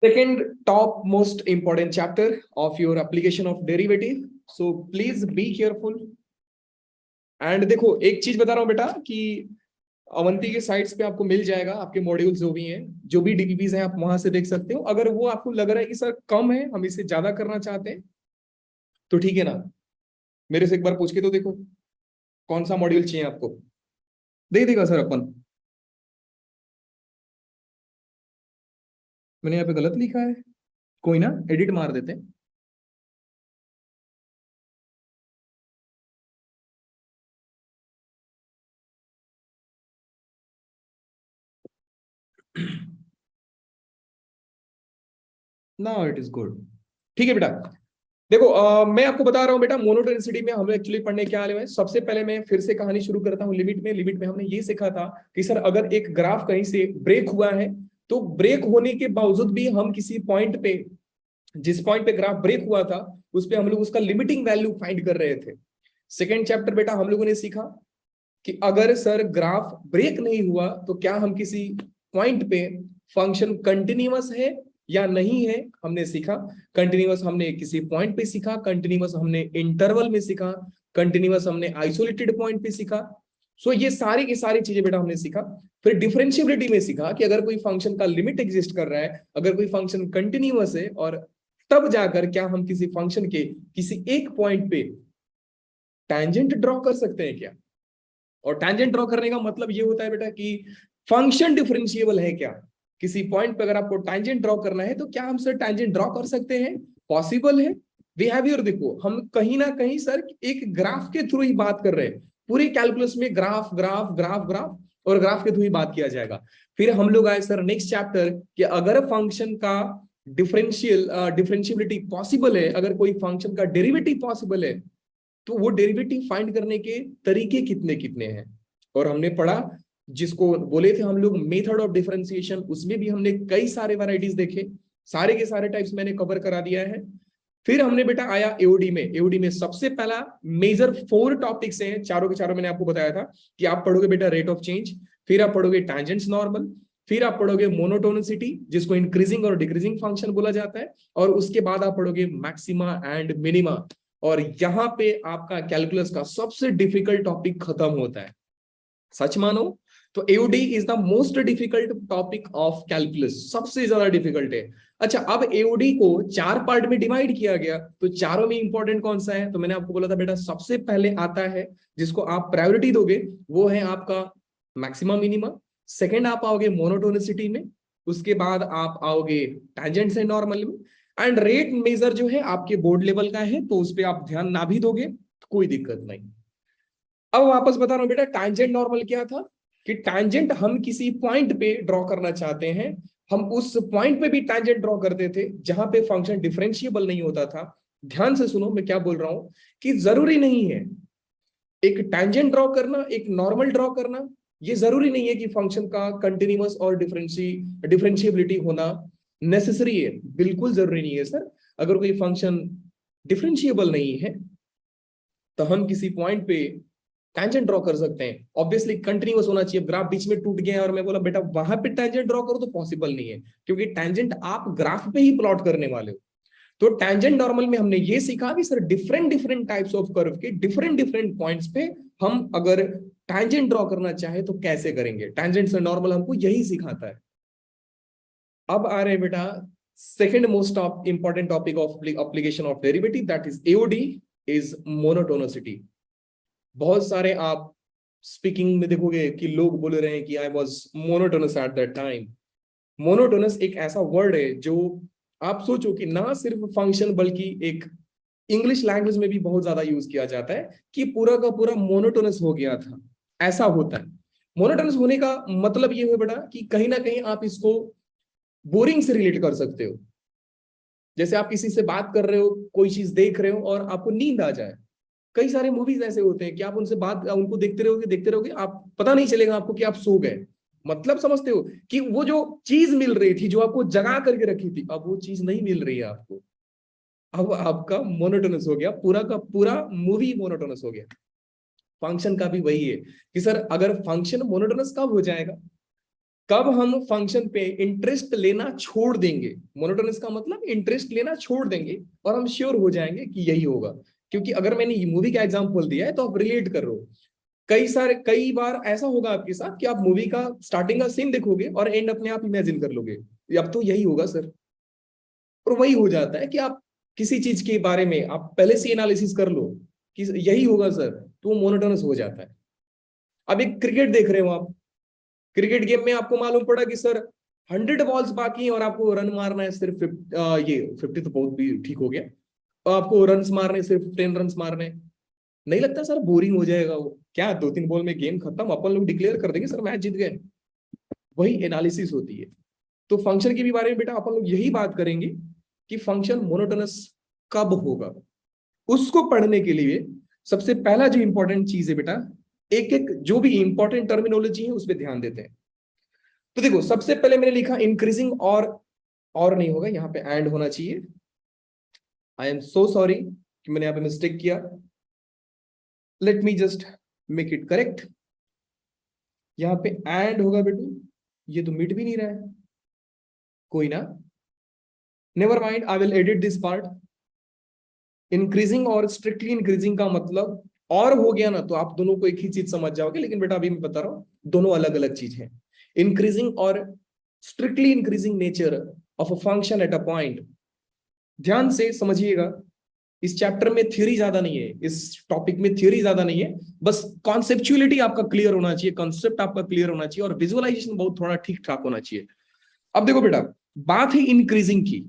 Second top most important chapter of your application of derivative. So please be careful. And देखो एक चीज बता रहा हूं बेटा कि अवंती के साइट्स पे आपको मिल जाएगा आपके मॉड्यूल्स जो भी हैं, जो भी डीपीपीज हैं, आप वहां से देख सकते हो। अगर वो आपको लग रहा है कि सर कम है, हम इसे ज्यादा करना चाहते हैं, तो ठीक है ना, मेरे से एक बार पूछ के तो देखो कौन सा मॉड्यूल चाहिए आपको, दे देगा सर अपन। मैंने यहाँ पे गलत लिखा है, कोई ना, एडिट मार देते हैं। Now it is good. ठीक है बेटा, देखो मैं आपको बता रहा हूं बेटा, मोनोटोनिसिटी में हम एक्चुअली पढ़ने क्या वाले हैं। सबसे पहले मैं फिर से कहानी शुरू करता हूं। लिमिट में हमने ये सीखा था कि सर अगर एक ग्राफ कहीं से ब्रेक हुआ है, तो ब्रेक होने के बावजूद भी हम किसी पॉइंट पे, जिस पॉइंट पे ग्राफ ब्रेक हुआ था, उस पे हम लोग उसका लिमिटिंग वैल्यू फाइंड कर रहे थे। सेकेंड चैप्टर बेटा हम लोगों ने सीखा कि अगर सर ग्राफ ब्रेक नहीं हुआ तो क्या हम किसी पॉइंट पे फंक्शन कंटिन्यूअस है या नहीं है, हमने सीखा। कंटिन्यूअस हमने किसी पॉइंट पे सीखा, कंटिन्यूअस हमने इंटरवल में सीखा, कंटिन्यूअस हमने आइसोलेटेड पॉइंट पे सीखा। सो ये सारी की सारी चीजें बेटा हमने सीखा। फिर डिफरेंशियबिलिटी में सीखा कि अगर कोई फंक्शन का लिमिट एग्जिस्ट कर रहा है, अगर कोई फंक्शन कंटिन्यूअस है, और तब जाकर क्या हम किसी फंक्शन के किसी एक पॉइंट पे टैंजेंट ड्रॉ कर सकते हैं क्या। और टैंजेंट ड्रॉ करने का मतलब ये होता है बेटा कि फंक्शन डिफरेंशिएबल है क्या। किसी पॉइंट पे अगर आपको टैंजेंट ड्रॉ करना है, तो क्या हम सर टैंजेंट ड्रॉ कर सकते हैं, पॉसिबल है। बिहेवियर देखो, हम कहीं ना कहीं सर एक ग्राफ के थ्रू ही बात कर रहे हैं। पूरे कैलकुलस में ग्राफ ग्राफ ग्राफ ग्राफ और ग्राफ के थ्रू ही बात किया जाएगा। फिर हम लोग आए सर नेक्स्ट चैप्टर कि अगर फंक्शन का डिफरेंशियबिलिटी पॉसिबल है, अगर कोई फंक्शन का डेरिवेटिव पॉसिबल है, तो वो डेरिवेटिव फाइंड करने के तरीके कितने कितने हैं। और हमने पढ़ा, जिसको बोले थे हम लोग मेथड ऑफ डिफरेंशिएशन, उसमें भी हमने कई सारे वैरायटीज देखे, सारे के सारे टाइप्स मैंने कवर करा दिया है। फिर हमने बेटा आया एओडी में। एओडी में सबसे पहला मेजर 4 टॉपिक्स हैं, चारों के चारों मैंने आपको बताया था कि आप पढ़ोगे बेटा रेट ऑफ चेंज, फिर आप पढ़ोगे टैंजेंट्स नॉर्मल, फिर आप पढ़ोगे मोनोटोनिसिटी जिसको इंक्रीजिंग और डिक्रीजिंग फंक्शन बोला जाता है, और उसके बाद आप पढ़ोगे मैक्सिमा एंड मिनिमा। और यहां पे आपका कैलकुलस का सबसे डिफिकल्ट टॉपिक खत्म होता है। सच मानो तो AOD is the most difficult topic of calculus, सबसे ज्यादा डिफिकल्ट है। अच्छा, अब एओडी को 4 पार्ट में डिवाइड किया गया, तो चारों में इंपॉर्टेंट कौन सा है, तो मैंने आपको बोला था बेटा सबसे पहले आता है, जिसको आप प्रायोरिटी दोगे, वो है आपका मैक्सिमा मिनिमा। सेकेंड आप आओगे मोनोटोनिसिटी में, उसके बाद आप आओगे टैंजेंट्स एंड नॉर्मल में। एंड रेट मेजर जो है आपके बोर्ड लेवल का है, तो उस पर आप ध्यान ना भी दोगे तो कोई दिक्कत नहीं। अब वापस बता रहा हूं बेटा, टैंजेंट नॉर्मल क्या था कि टैंजेंट हम किसी पॉइंट पे ड्रॉ करना चाहते हैं, हम उस पॉइंट पे भी टैंजेंट ड्रॉ करते थे जहां पे फंक्शन डिफरेंशिएबल नहीं होता था। ध्यान से सुनो मैं क्या बोल रहा हूं, कि जरूरी नहीं है एक टैंजेंट ड्रॉ करना, एक नॉर्मल ड्रॉ करना, ये जरूरी नहीं है कि फंक्शन का कंटिन्यूअस और डिफरेंशिएबिलिटी होना नेसेसरी है, बिल्कुल जरूरी नहीं है सर। अगर कोई फंक्शन डिफरेंशिएबल नहीं है, तो हम किसी पॉइंट पे टैंजेंट ड्रॉ कर सकते हैं। ऑब्वियसली कंटिन्यूअस होना चाहिए। ग्राफ बीच में टूट गया है और मैं बोला बेटा वहां पे टैंजेंट ड्रॉ करो, तो पॉसिबल नहीं है, क्योंकि टैंजेंट आप ग्राफ पे ही प्लॉट करने वाले हो। तो टैंजेंट नॉर्मल में हमने ये सीखा कि sir different different types of curve के डिफरेंट डिफरेंट पॉइंट्स पे हम अगर टैंजेंट ड्रॉ करना चाहे तो कैसे करेंगे। टैंजेंट से नॉर्मल हमको यही सिखाता है। अब आ रहे बेटा second most of important topic of application of derivative, that is AOD, is monotonicity. बहुत सारे आप स्पीकिंग में देखोगे कि लोग बोल रहे हैं कि I was monotonous at that time. Monotonous एक ऐसा वर्ड है जो आप सोचो कि ना सिर्फ फंक्शन बल्कि एक इंग्लिश लैंग्वेज में भी बहुत ज्यादा यूज किया जाता है कि पूरा का पूरा मोनोटोनस हो गया था, ऐसा होता है। मोनोटोनस होने का मतलब ये है बेटा कि कहीं ना कहीं आप इसको बोरिंग से रिलेट कर सकते हो। जैसे आप किसी से बात कर रहे हो, कोई चीज देख रहे हो और आपको नींद आ जाए। कई सारे मूवीज ऐसे होते हैं कि आप उनसे बात, उनको देखते रहोगे, आप पता नहीं चलेगा आपको कि आप सो गए। मतलब समझते हो कि वो जो चीज मिल रही थी, जो आपको जगा करके रखी थी, अब वो चीज नहीं मिल रही है आपको। अब आपका मोनोटोनस हो गया, पूरा का पूरा मूवी मोनोटोनस हो गया। फंक्शन का भी वही है कि सर अगर फंक्शन मोनोटोनस कब हो जाएगा, कब हम फंक्शन पे इंटरेस्ट लेना छोड़ देंगे, मोनोटोनस का मतलब इंटरेस्ट लेना छोड़ देंगे और हम श्योर हो जाएंगे कि यही होगा। क्योंकि अगर मैंने ये मूवी का एग्जांपल दिया है तो आप रिलेट कर रहे हो। कई बार ऐसा होगा आपके साथ कि आप मूवी का स्टार्टिंग का सीन देखोगे और एंड अपने आप इमेजिन कर लोगे अब तो यही होगा सर। और वही हो जाता है कि आप किसी चीज के बारे में आप पहले से एनालिसिस कर लो कि यही होगा सर, तो वो मोनोटोनस हो जाता है। अब एक क्रिकेट देख रहे हो आप, क्रिकेट गेम में आपको मालूम पड़ा कि सर 100 बॉल्स बाकी हैं और आपको रन मारना है सिर्फ ये 50 तो बहुत भी ठीक हो गया, और आपको रन मारने सिर्फ 10 रन मारने। नहीं लगता सर बोरिंग हो जाएगा वो, क्या 2-3 बॉल में गेम खत्म, अपन लोग डिक्लेयर कर देंगे सर मैच जीत गए। वही एनालिसिस होती है। तो फंक्शन के भी बारे में बेटा अपन लोग यही बात करेंगे कि फंक्शन मोनोटोनस कब होगा। उसको पढ़ने के लिए सबसे पहला जो इंपॉर्टेंट चीज है बेटा, एक एक जो भी इंपॉर्टेंट टर्मिनोलॉजी है उस पर ध्यान देते हैं। तो देखो सबसे पहले मैंने लिखा इंक्रीजिंग, और नहीं होगा, यहाँ पे एंड होना चाहिए। आई एम सो सॉरी कि मैंने यहाँ पे मिस्टेक किया, let me just make it correct. यहाँ पे एंड होगा बेटू, ये तो मिट भी नहीं रहा है, कोई ना, never mind, I will edit this part. Increasing और स्ट्रिक्टली इंक्रीजिंग का मतलब और हो गया ना तो आप दोनों को एक ही चीज समझ जाओगे, लेकिन बेटा अभी मैं बता रहा हूं दोनों अलग अलग चीज है। इंक्रीजिंग और strictly increasing nature of a function at a point, ध्यान से समझिएगा। इस चैप्टर में थ्योरी ज्यादा नहीं है, इस टॉपिक में थ्योरी ज्यादा नहीं है, बस कॉन्सेप्चुअलिटी आपका क्लियर होना चाहिए, कॉन्सेप्ट आपका क्लियर होना चाहिए और विजुअलाइजेशन बहुत थोड़ा ठीक ठाक होना चाहिए। अब देखो बेटा, बात है इंक्रीजिंग की।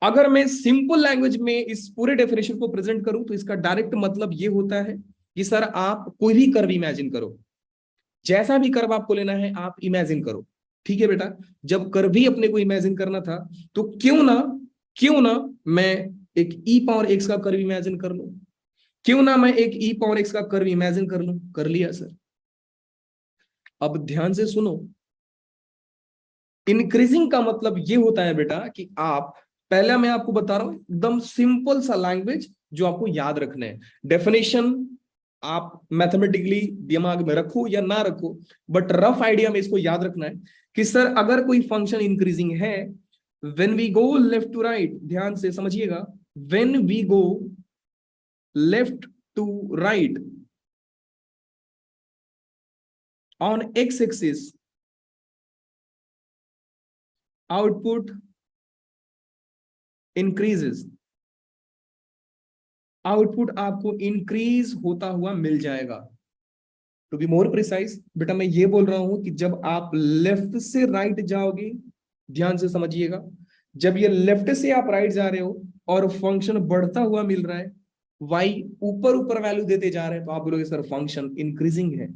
अगर मैं सिंपल लैंग्वेज में इस पूरे डेफिनेशन को प्रेजेंट करूं तो इसका डायरेक्ट मतलब ये होता है कि सर आप कोई भी कर्व इमेजिन करो, जैसा भी कर्व आपको लेना है आप इमेजिन करो। ठीक है बेटा, जब कर्व भी अपने को इमेजिन करना था तो क्यों ना मैं एक ई पावर एक्स का कर्व इमेजिन कर लूं, क्यों ना मैं एक ई पावर एक्स का कर्व इमेजिन कर लूं, कर लिया सर। अब ध्यान से सुनो, इंक्रीजिंग का मतलब ये होता है बेटा कि आप, पहला मैं आपको बता रहा हूं एकदम सिंपल सा लैंग्वेज जो आपको याद रखना है। डेफिनेशन आप मैथमेटिकली दिमाग में रखो या ना रखो, बट रफ आइडिया में इसको याद रखना है कि सर अगर कोई फंक्शन इंक्रीजिंग है, when we go left to right, ध्यान से समझिएगा, when we go left to right on x axis, output increases, output आपको इंक्रीज होता हुआ मिल जाएगा। टू बी मोर प्रिसाइज बेटा मैं ये बोल रहा हूं कि जब आप लेफ्ट से राइट जाओगे, ध्यान से समझिएगा, जब ये लेफ्ट से आप राइट जा रहे हो और फंक्शन बढ़ता हुआ मिल रहा है, वाई ऊपर ऊपर वैल्यू देते जा रहे हैं, तो आप बोलोगे सर फंक्शन इंक्रीजिंग है,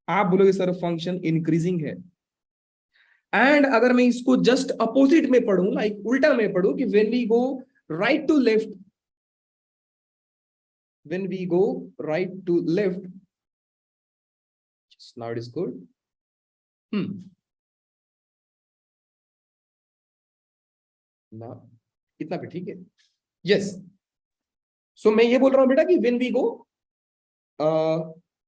आप बोलोगे सर फंक्शन इंक्रीजिंग है। एंड अगर मैं इसको जस्ट अपोजिट में पढ़ूं, लाइक उल्टा में पढ़ूं कि when we go right to left, when we go right to left, now it is good. ना इतना भी ठीक है, यस। सो मैं ये बोल रहा हूं बेटा कि when we go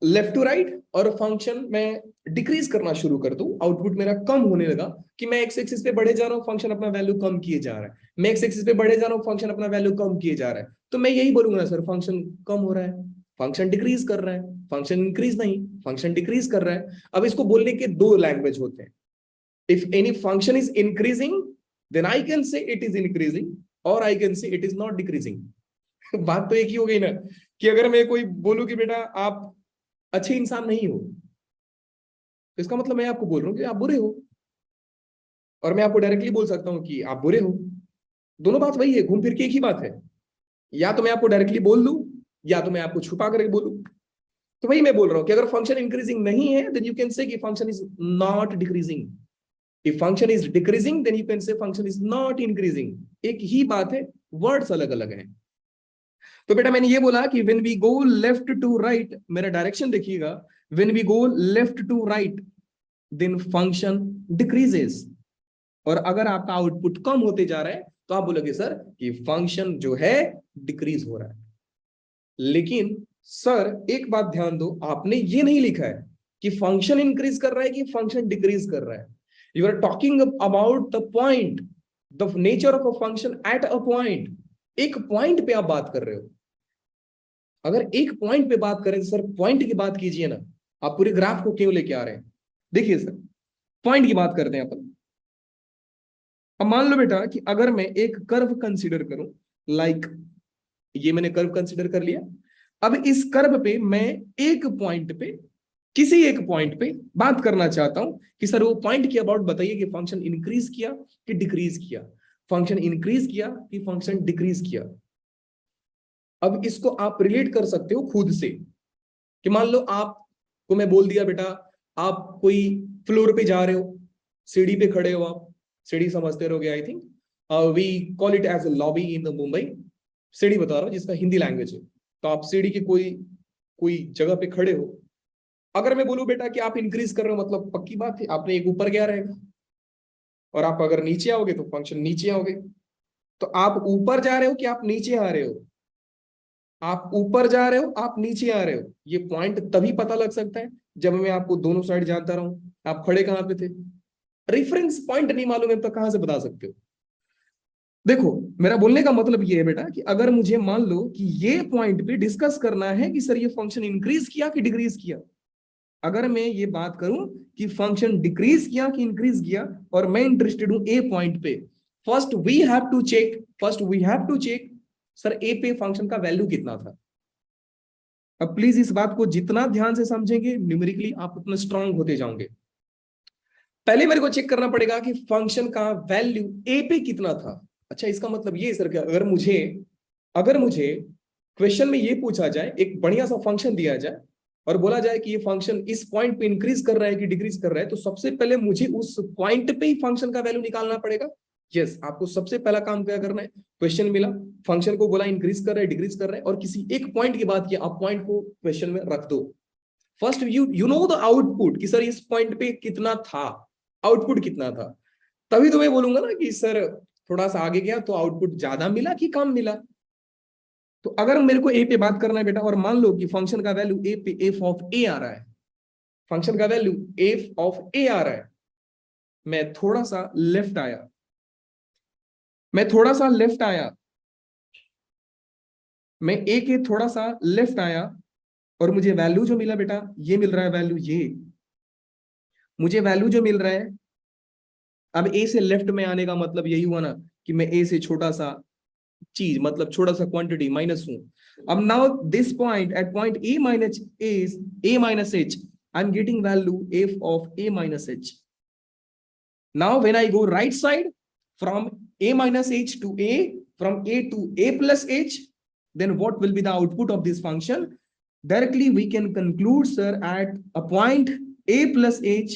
left to right और फंक्शन में डिक्रीज करना शुरू कर दूं, आउटपुट मेरा कम होने लगा कि मैं एक्स एक्सिस पे बढ़े जा रहा हूं, फंक्शन अपना वैल्यू कम किए जा रहा है, मैं एक्स एक्सिस पे बढ़े जा रहा हूं, फंक्शन अपना वैल्यू कम किए जा रहा है, तो मैं यही बोलूंगा सर फंक्शन कम हो रहा है, फंक्शन डिक्रीज कर रहा है, फंक्शन इंक्रीज नहीं, फंक्शन डिक्रीज कर रहा है। अब इसको बोलने के दो लैंग्वेज होते हैं, if any function is increasing then I can say it is increasing, और I can say it is not decreasing. बात तो एक ही हो गई ना, कि अगर मैं कोई बोलूं कि बेटा आप अच्छे इंसान नहीं हो, तो इसका मतलब मैं आपको बोल रहा हूं कि आप बुरे हो, और मैं आपको डायरेक्टली बोल सकता हूं कि आप बुरे हो। दोनों बात वही है, घूम फिर के एक ही बात है, या तो मैं आपको डायरेक्टली बोल दूं या तो मैं आपको छुपा करके बोलूं। तो वही मैं बोल रहा हूं कि अगर फंक्शन इंक्रीजिंग नहीं है देन यू कैन से कि function is not decreasing, if function is decreasing then you can say function is not increasing. एक ही बात है, वर्ड्स अलग अलग हैं। तो बेटा मैंने ये बोला कि when we go left to right, मेरा डायरेक्शन देखिएगा, when we go left to right then function decreases, और अगर आपका आउटपुट कम होते जा रहा है तो आप बोलोगे सर कि फंक्शन जो है डिक्रीज हो रहा है। लेकिन सर एक बात ध्यान दो, आपने ये नहीं लिखा है कि फंक्शन इंक्रीज कर रहा है कि फंक्शन डिक्रीज कर रहा है। You are talking about the point, the nature of a function at a point. एक पॉइंट पे आप बात कर रहे हो। अगर एक पॉइंट पे बात करें सर, पॉइंट की बात कीजिए ना, आप पूरे ग्राफ को क्यों लेके आ रहे हैं? देखिए सर, पॉइंट की बात करते हैं अपन। अब मान लो बेटा कि अगर मैं एक कर्व कंसीडर करूं, लाइक ये मैंने कर्व कंसीडर कर लिया। अब इस कर्व पे मैं एक पॉइंट पे, किसी एक पॉइंट पे बात करना चाहता हूं कि सर वो पॉइंट के अबाउट बताइए कि फंक्शन इंक्रीज किया कि डिक्रीज किया, फंक्शन इंक्रीज किया कि फंक्शन डिक्रीज किया। अब इसको आप रिलेट कर सकते हो खुद से कि मान लो आपको मैं बोल दिया बेटा, आप कोई फ्लोर पे जा रहे हो, सीढ़ी पे खड़े हो आप, सीढ़ी समझते रहोगे I think, we call it as a lobby in Mumbai. सीढ़ी बता रहा हूँ जिसका हिंदी लैंग्वेज है। तो आप सीढ़ी की कोई कोई जगह पे खड़े हो। अगर मैं बोलूं बेटा कि आप इंक्रीज कर रहे हो, मतलब पक्की बात है आपने एक ऊपर गया रहेगा, और आप अगर नीचे आओगे तो फंक्शन नीचे आओगे। तो आप ऊपर जा रहे हो कि आप नीचे आ रहे हो? आप ऊपर जा रहे हो, आप नीचे आ रहे हो, ये पॉइंट तभी पता लग सकता है जब मैं आपको दोनों साइड जानता रहूं। आप खड़े कहां पे थे, रेफरेंस पॉइंट नहीं मालूम है तो कहां से बता सकते हो? देखो, मेरा बोलने का मतलब ये है बेटा कि अगर मुझे मान लो कि ये पॉइंट पे डिस्कस करना है कि सर ये फंक्शन इंक्रीज किया कि डिक्रीज किया, अगर मैं ये बात करूं कि फंक्शन डिक्रीज किया कि इंक्रीज किया, और मैं इंटरेस्टेड हूं ए पॉइंट पे, first we have to check sir a पे फंक्शन का वैल्यू कितना था। अब प्लीज इस बात को जितना ध्यान से समझेंगे न्यूमेरिकली आप उतना स्ट्रांग होते जाओगे। पहले मेरे को चेक करना पड़ेगा कि फंक्शन का वैल्यू ए पे कितना था। अच्छा, इसका मतलब ये सर कि अगर मुझे क्वेश्चन में ये पूछा जाए, एक बढ़िया सा फंक्शन दिया जाए और बोला जाए कि ये फंक्शन इस पॉइंट पे इंक्रीज कर रहा है कि डिक्रीज कर रहा है, तो सबसे पहले मुझे उस पॉइंट पे ही फंक्शन का वैल्यू निकालना पड़ेगा। यस, आपको सबसे पहला काम क्या करना है, क्वेश्चन मिला, फंक्शन को बोला इंक्रीज कर रहा है डिक्रीज कर रहा है, और किसी एक पॉइंट की बात किया, आप पॉइंट को क्वेश्चन में रख दो। First you know the output कि सर इस पॉइंट पे कितना था, आउटपुट कितना था। तभी तो मैं बोलूंगा ना कि सर थोड़ा सा आगे गया तो आउटपुट ज्यादा मिला कि कम मिला। तो अगर मेरे को ए पे बात करना है बेटा, और मान लो कि फंक्शन का वैल्यू ए पे एफ ऑफ ए आ रहा है, फंक्शन का वैल्यू एफ ऑफ ए आ रहा है, मैं थोड़ा सा लेफ्ट आया, मैं थोड़ा सा लेफ्ट आया, मैं ए के थोड़ा सा लेफ्ट आया, और मुझे वैल्यू जो मिला बेटा, ये मिल रहा है वैल्यू, ये मुझे वैल्यू जो मिल रहा है। अब ए से लेफ्ट में आने का मतलब यही हुआ ना कि मैं ए से छोटा सा चीज, मतलब छोटा सा क्वांटिटी माइनस हूं। अब now this point at point a minus is a minus h, I am getting value f of a minus h. Now when I go right side from a minus h to a, from a to a plus h, then what will be the output of this function? Directly we can conclude sir at a point a plus h.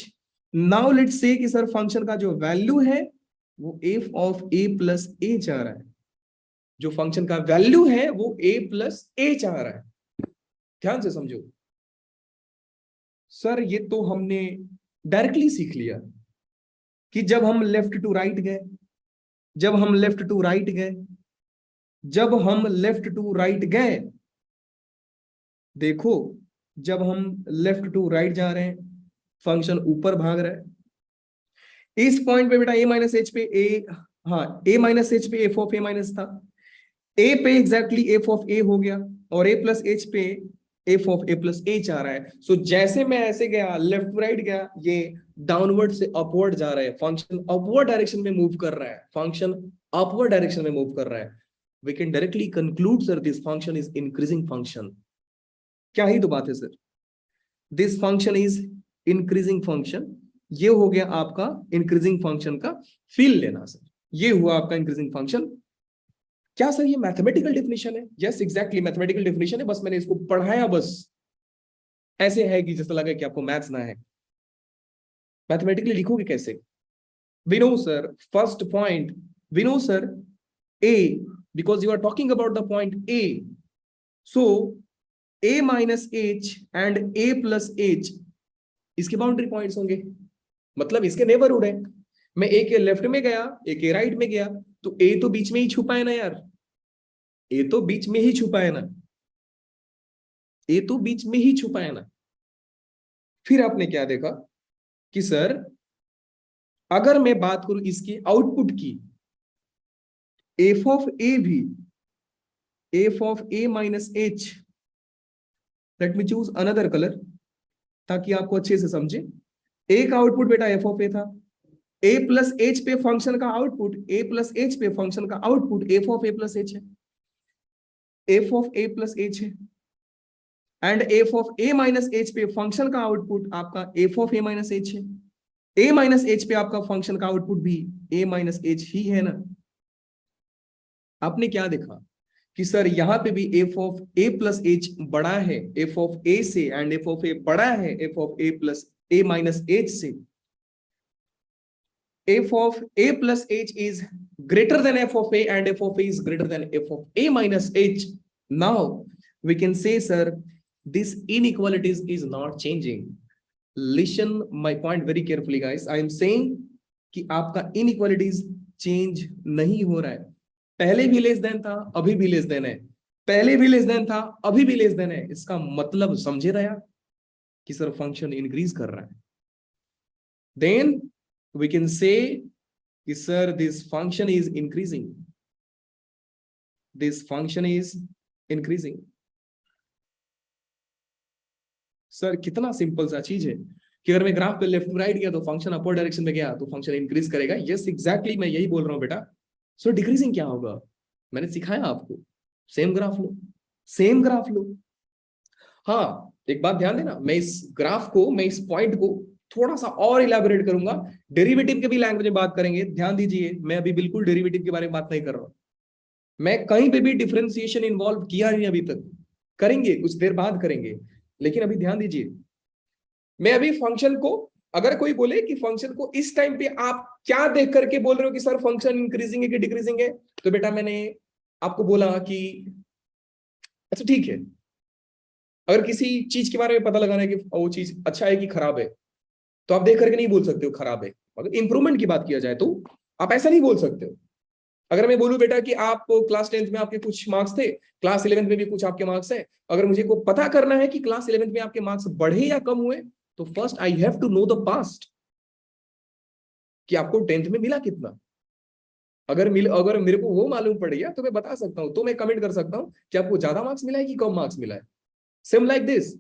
Now let's say कि sir function का जो value है वो f of a plus h आ रहा है, जो function का value है वो a plus h आ रहा है। ध्यान से समझो सर, ये तो हमने डायरेक्टली सीख लिया कि जब हम लेफ्ट टू राइट गए, जब हम लेफ्ट टू राइट गए, जब हम लेफ्ट टू राइट गए, देखो जब हम लेफ्ट टू राइट जा रहे हैं फंक्शन ऊपर भाग रहा है। इस पॉइंट पे बेटा ए माइनस एच पे ए, हाँ ए माइनस एच पे एफ ऑफ ए माइनस था, ए पे एग्जैक्टली एफ ऑफ ए हो गया, और ए प्लस एच पे f of a plus h आ रहा है। सो जैसे मैं ऐसे गया लेफ्ट टू राइट गया, ये डाउनवर्ड से अपवर्ड जा रहा है, फंक्शन अपवर्ड डायरेक्शन में मूव कर रहा है, फंक्शन अपवर्ड डायरेक्शन में मूव कर रहा है। We can directly conclude sir this function is increasing function. क्या ही तो बात है sir, this function is increasing function. ये हो गया आपका इंक्रीजिंग फंक्शन का फील लेना सर, ये हुआ आपका इंक्रीजिंग फंक्शन। क्या सर ये मैथमेटिकल डेफिनेशन है? यस एग्जैक्टली मैथमेटिकल डेफिनेशन है, बस मैंने इसको पढ़ाया, बस ऐसे है कि जैसा लगा कि आपको मैथ्स ना है। मैथमेटिकली लिखोगे कैसे? We know sir first point, we know sir a, because you are talking about the point a, so a minus h and a plus h इसके बाउंड्री पॉइंट्स होंगे, मतलब इसके नेबरहुड है। मैं ए के लेफ्ट में गया, ए के राइट में गया, तो ए तो बीच में ही छुपा है ना यार, ए तो बीच में ही छुपा है ना, ए तो बीच में ही छुपा है ना। फिर आपने क्या देखा कि सर अगर मैं बात करूं इसकी आउटपुट की, एफ ऑफ ए भी f of a minus H, let me choose another colour ताकि आपको अच्छे से समझे। एक आउटपुट बेटा एफ ऑफ ए था, ए प्लस एच पे फंक्शन का आउटपुट, ए प्लस एच पे फंक्शन का output f of a plus h है, f of a plus h है। And f of a minus h पे फंक्शन का आउटपुट आपका f of a minus h है, ए माइनस एच पे आपका फंक्शन का आउटपुट भी ए माइनस एच ही है ना। आपने क्या देखा कि सर यहां पे भी f of a plus H बड़ा है एफ ऑफ ए से, एंड एफ ऑफ ए बड़ा है f of a plus a minus H से। f of a plus h is greater than f of a and f of a is greater than f of a minus h. Now we can say, sir, this inequalities is not changing. Listen my point very carefully, guys. I am saying कि आपका inequalities change नहीं हो रहा है। पहले भी less than था, अभी भी लेस देन है, पहले भी लेस देन था, अभी भी लेस देन है। इसका मतलब समझे रहा कि सर फंक्शन इंक्रीज कर रहा है। Then we can say, sir, this function is increasing. This function is increasing. Sir कितना सिंपल सा चीज है कि अगर मैं ग्राफ पे लेफ्ट राइट गया तो फंक्शन अपर डायरेक्शन में गया तो फंक्शन इंक्रीज करेगा। यस एग्जैक्टली मैं यही बोल रहा हूं बेटा। सो डिक्रीजिंग क्या होगा, मैंने सिखाया आपको। सेम ग्राफ लो, सेम ग्राफ लो। हाँ एक बात ध्यान देना, मैं इस ग्राफ को, मैं इस पॉइंट को थोड़ा सा और इलैबोरेट करूंगा। डेरिवेटिव के भी लैंग्वेज में बात करेंगे, ध्यान दीजिए। मैं अभी बिल्कुल डेरिवेटिव के बारे में बात नहीं कर रहा हूं, मैं कहीं पे भी डिफरेंशिएशन इन्वॉल्व किया नहीं अभी तक। करेंगे कुछ देर बाद करेंगे, लेकिन अभी ध्यान दीजिए। मैं अभी फंक्शन को, अगर कोई बोले कि फंक्शन को इस टाइम पे आप क्या देख करके बोल रहे हो कि सर फंक्शन इंक्रीजिंग है कि डिक्रीजिंग है, तो बेटा मैंने आपको बोला कि अच्छा ठीक है, अगर किसी चीज के बारे में पता लगाना है कि वो चीज अच्छा है कि खराब है, तो आप देख करके नहीं बोल सकते हो खराब है। अगर इंप्रूवमेंट की बात किया जाए तो आप ऐसा नहीं बोल सकते हो। अगर मैं बोलूं बेटा कि आप क्लास 10th में आपके कुछ मार्क्स थे, क्लास 11th में भी कुछ आपके मार्क्स है, अगर मुझे को पता करना है कि क्लास 11th में आपके मार्क्स बढ़े या कम हुए, तो first I have to know the past कि आपको 10th में मिला कितना। अगर मेरे को वो मालूम पड़ गया तो मैं बता सकता हूं, तो मैं कमेंट कर सकता हूं कि आपको ज्यादा मार्क्स मिला है कि कम मार्क्स मिला है। सेम लाइक दिस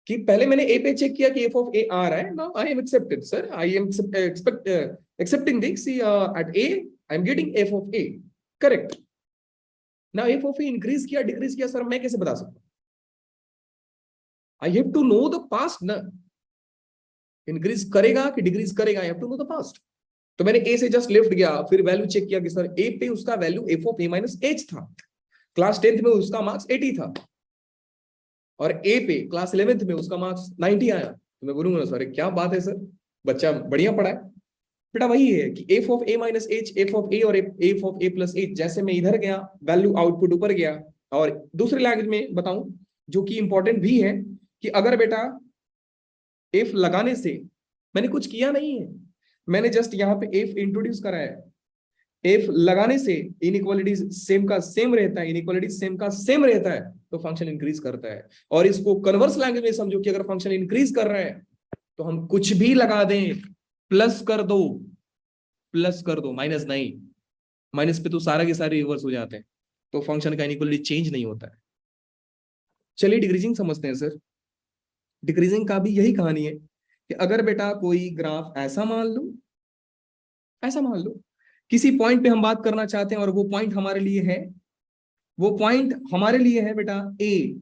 कि पहले मैंने ए पे चेक किया कि एफ ऑफ ए आ रहा है, now I am accepted sir, I am accepting this at a I am getting f of a correct. Now f of a increase किया डिक्रीज किया, सर मैं कैसे बता सकता हूं? I have to know the past ना, increase करेगा कि डिक्रीज करेगा, I have to know the past. तो मैंने ए से जस्ट लेफ्ट गया, फिर वैल्यू चेक किया कि सर ए पे उसका value f of a minus H था, क्लास 10th में उसका मार्क्स 80 था, और ए पे क्लास 11th में उसका मार्क्स 90 आया। तो मैं बोलूंगा सर क्या बात है सर, बच्चा बढ़िया पढ़ा है। बेटा वही है कि f of a minus h, f of a और f of a plus h, जैसे मैं इधर गया वैल्यू आउटपुट ऊपर गया। और दूसरी लैंग्वेज में बताऊं जो कि इंपॉर्टेंट भी है, कि अगर बेटा एफ लगाने से मैंने कुछ किया नहीं है, मैंने जस्ट यहाँ पे एफ इंट्रोड्यूस करा है। एफ लगाने से इनइक्वालिटीज सेम का सेम रहता है, इनइक्वालिटीज सेम का सेम रहता है, तो फंक्शन इंक्रीज करता है। और इसको कन्वर्स लैंग्वेज में समझो कि अगर फंक्शन इंक्रीज कर रहा है तो हम कुछ भी लगा दें, प्लस कर दो, प्लस कर दो, माइनस नहीं। माइनस पे तो सारा के सारे रिवर्स हो जाते हैं, तो फंक्शन का इनइक्वालिटी चेंज नहीं होता है। चलिए डिक्रीजिंग समझते हैं सर। डिक्रीजिंग का भी यही कहानी है कि अगर बेटा कोई ग्राफ ऐसा मान लो, ऐसा मान लो किसी पॉइंट पे हम बात करना चाहते हैं, और वो पॉइंट हमारे लिए है, वो पॉइंट हमारे लिए है बेटा ए,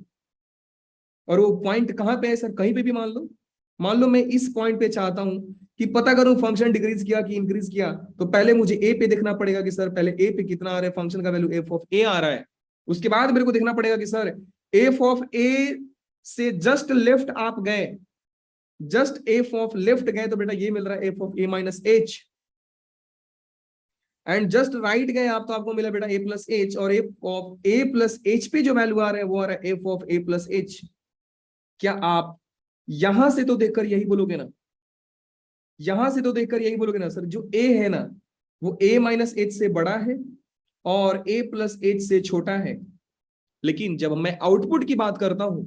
और वो पॉइंट कहां पे है सर, कहीं पे भी मान लो मैं इस पॉइंट पे चाहता हूं कि पता करूं फंक्शन डिक्रीज किया कि इंक्रीज किया, तो पहले मुझे ए पे देखना पड़ेगा कि सर पहले ए पे कितना आ रहा है, फंक्शन का वैल्यू एफ ऑफ ए आ रहा है। उसके बाद मेरे को देखना पड़ेगा कि सर एफ ऑफ ए से जस्ट लेफ्ट आप गए, जस्ट एफ ऑफ लेफ्ट गए तो बेटा ये मिल रहा है f of a minus h, and just right गए आप तो आपको मिला बेटा ए प्लस एच, और f of a plus h पे जो वैल्यू आ रहा है वो आ रहा है f of a plus H. क्या आप यहां से तो देखकर यही बोलोगे ना, यहां से तो देखकर यही बोलोगे ना सर जो ए है ना वो ए माइनस एच से बड़ा है और ए प्लस एच से छोटा है। लेकिन जब मैं आउटपुट की बात करता हूं,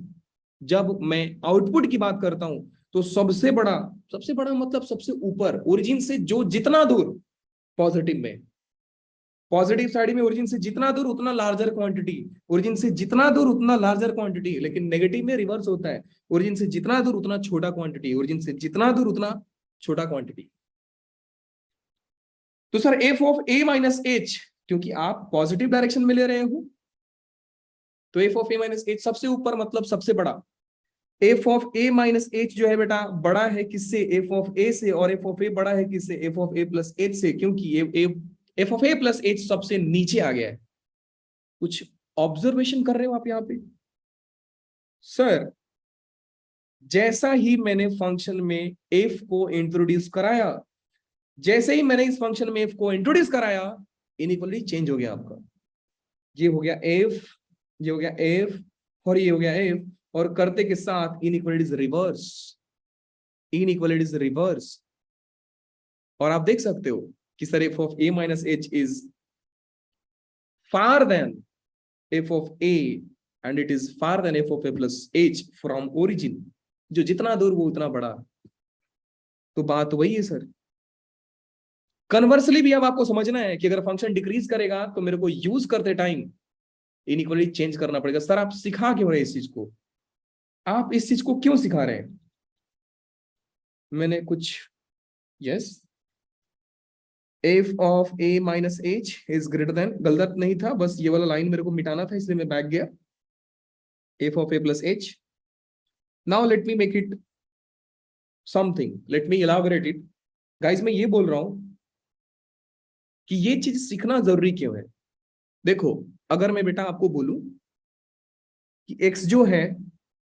जब मैं आउटपुट की बात करता हूं तो सबसे बड़ा मतलब सबसे ऊपर, ओरिजिन से जो जितना दूर, पॉजिटिव में, पॉजिटिव साइड में ओरिजिन से जितना दूर उतना लार्जर क्वांटिटी, ओरिजिन से जितना दूर उतना लार्जर क्वांटिटी। लेकिन नेगेटिव में रिवर्स होता है, ओरिजिन से जितना दूर उतना छोटा क्वांटिटी, ओरिजिन से जितना दूर उतना छोटा क्वांटिटी। तो sir f of a minus h, क्योंकि आप पॉजिटिव डायरेक्शन में ले रहे हो, तो F of a minus H सबसे ऊपर मतलब सबसे बड़ा। F of a minus H जो है बेटा बड़ा है किससे, एफ ऑफ ए से, और एफ ऑफ ए बड़ा है किससे, F of a plus h से, क्योंकि F of a plus H सबसे नीचे आ गया है। कुछ ऑब्जर्वेशन कर रहे हो आप यहाँ पे? सर जैसा ही मैंने फंक्शन में एफ को इंट्रोड्यूस कराया, जैसे ही मैंने इस फंक्शन में एफ को इंट्रोड्यूस कराया, इनइक्वालिटी चेंज हो गया आपका। ये हो गया एफ, ये हो गया एफ, और ये हो गया एफ, और करते के साथ इनइक्वालिटीज रिवर्स, इनइक्वालिटीज रिवर्स। और आप देख सकते हो कि sir f of a minus h is far than f of a and it is far than f of a plus h from origin. जो जितना दूर वो उतना बड़ा। तो बात वही है सर। कन्वर्सली भी अब आपको समझना है कि अगर फंक्शन डिक्रीज करेगा तो मेरे को यूज करते टाइम इनइक्वालिटी चेंज करना पड़ेगा। सर आप सिखा क्यों रहे इस चीज को, आप इस चीज को क्यों सिखा रहे हैं? मैंने कुछ, yes, F of a minus h is greater then, गलत नहीं था, बस ये वाला लाइन मेरे को मिटाना था इसलिए मैं बैक गया। F of a plus h, now let me make it something, let me elaborate it. Guys मैं ये बोल रहा हूं कि ये चीज सीखना जरूरी क्यों है। देखो अगर मैं बेटा आपको बोलूं कि x जो है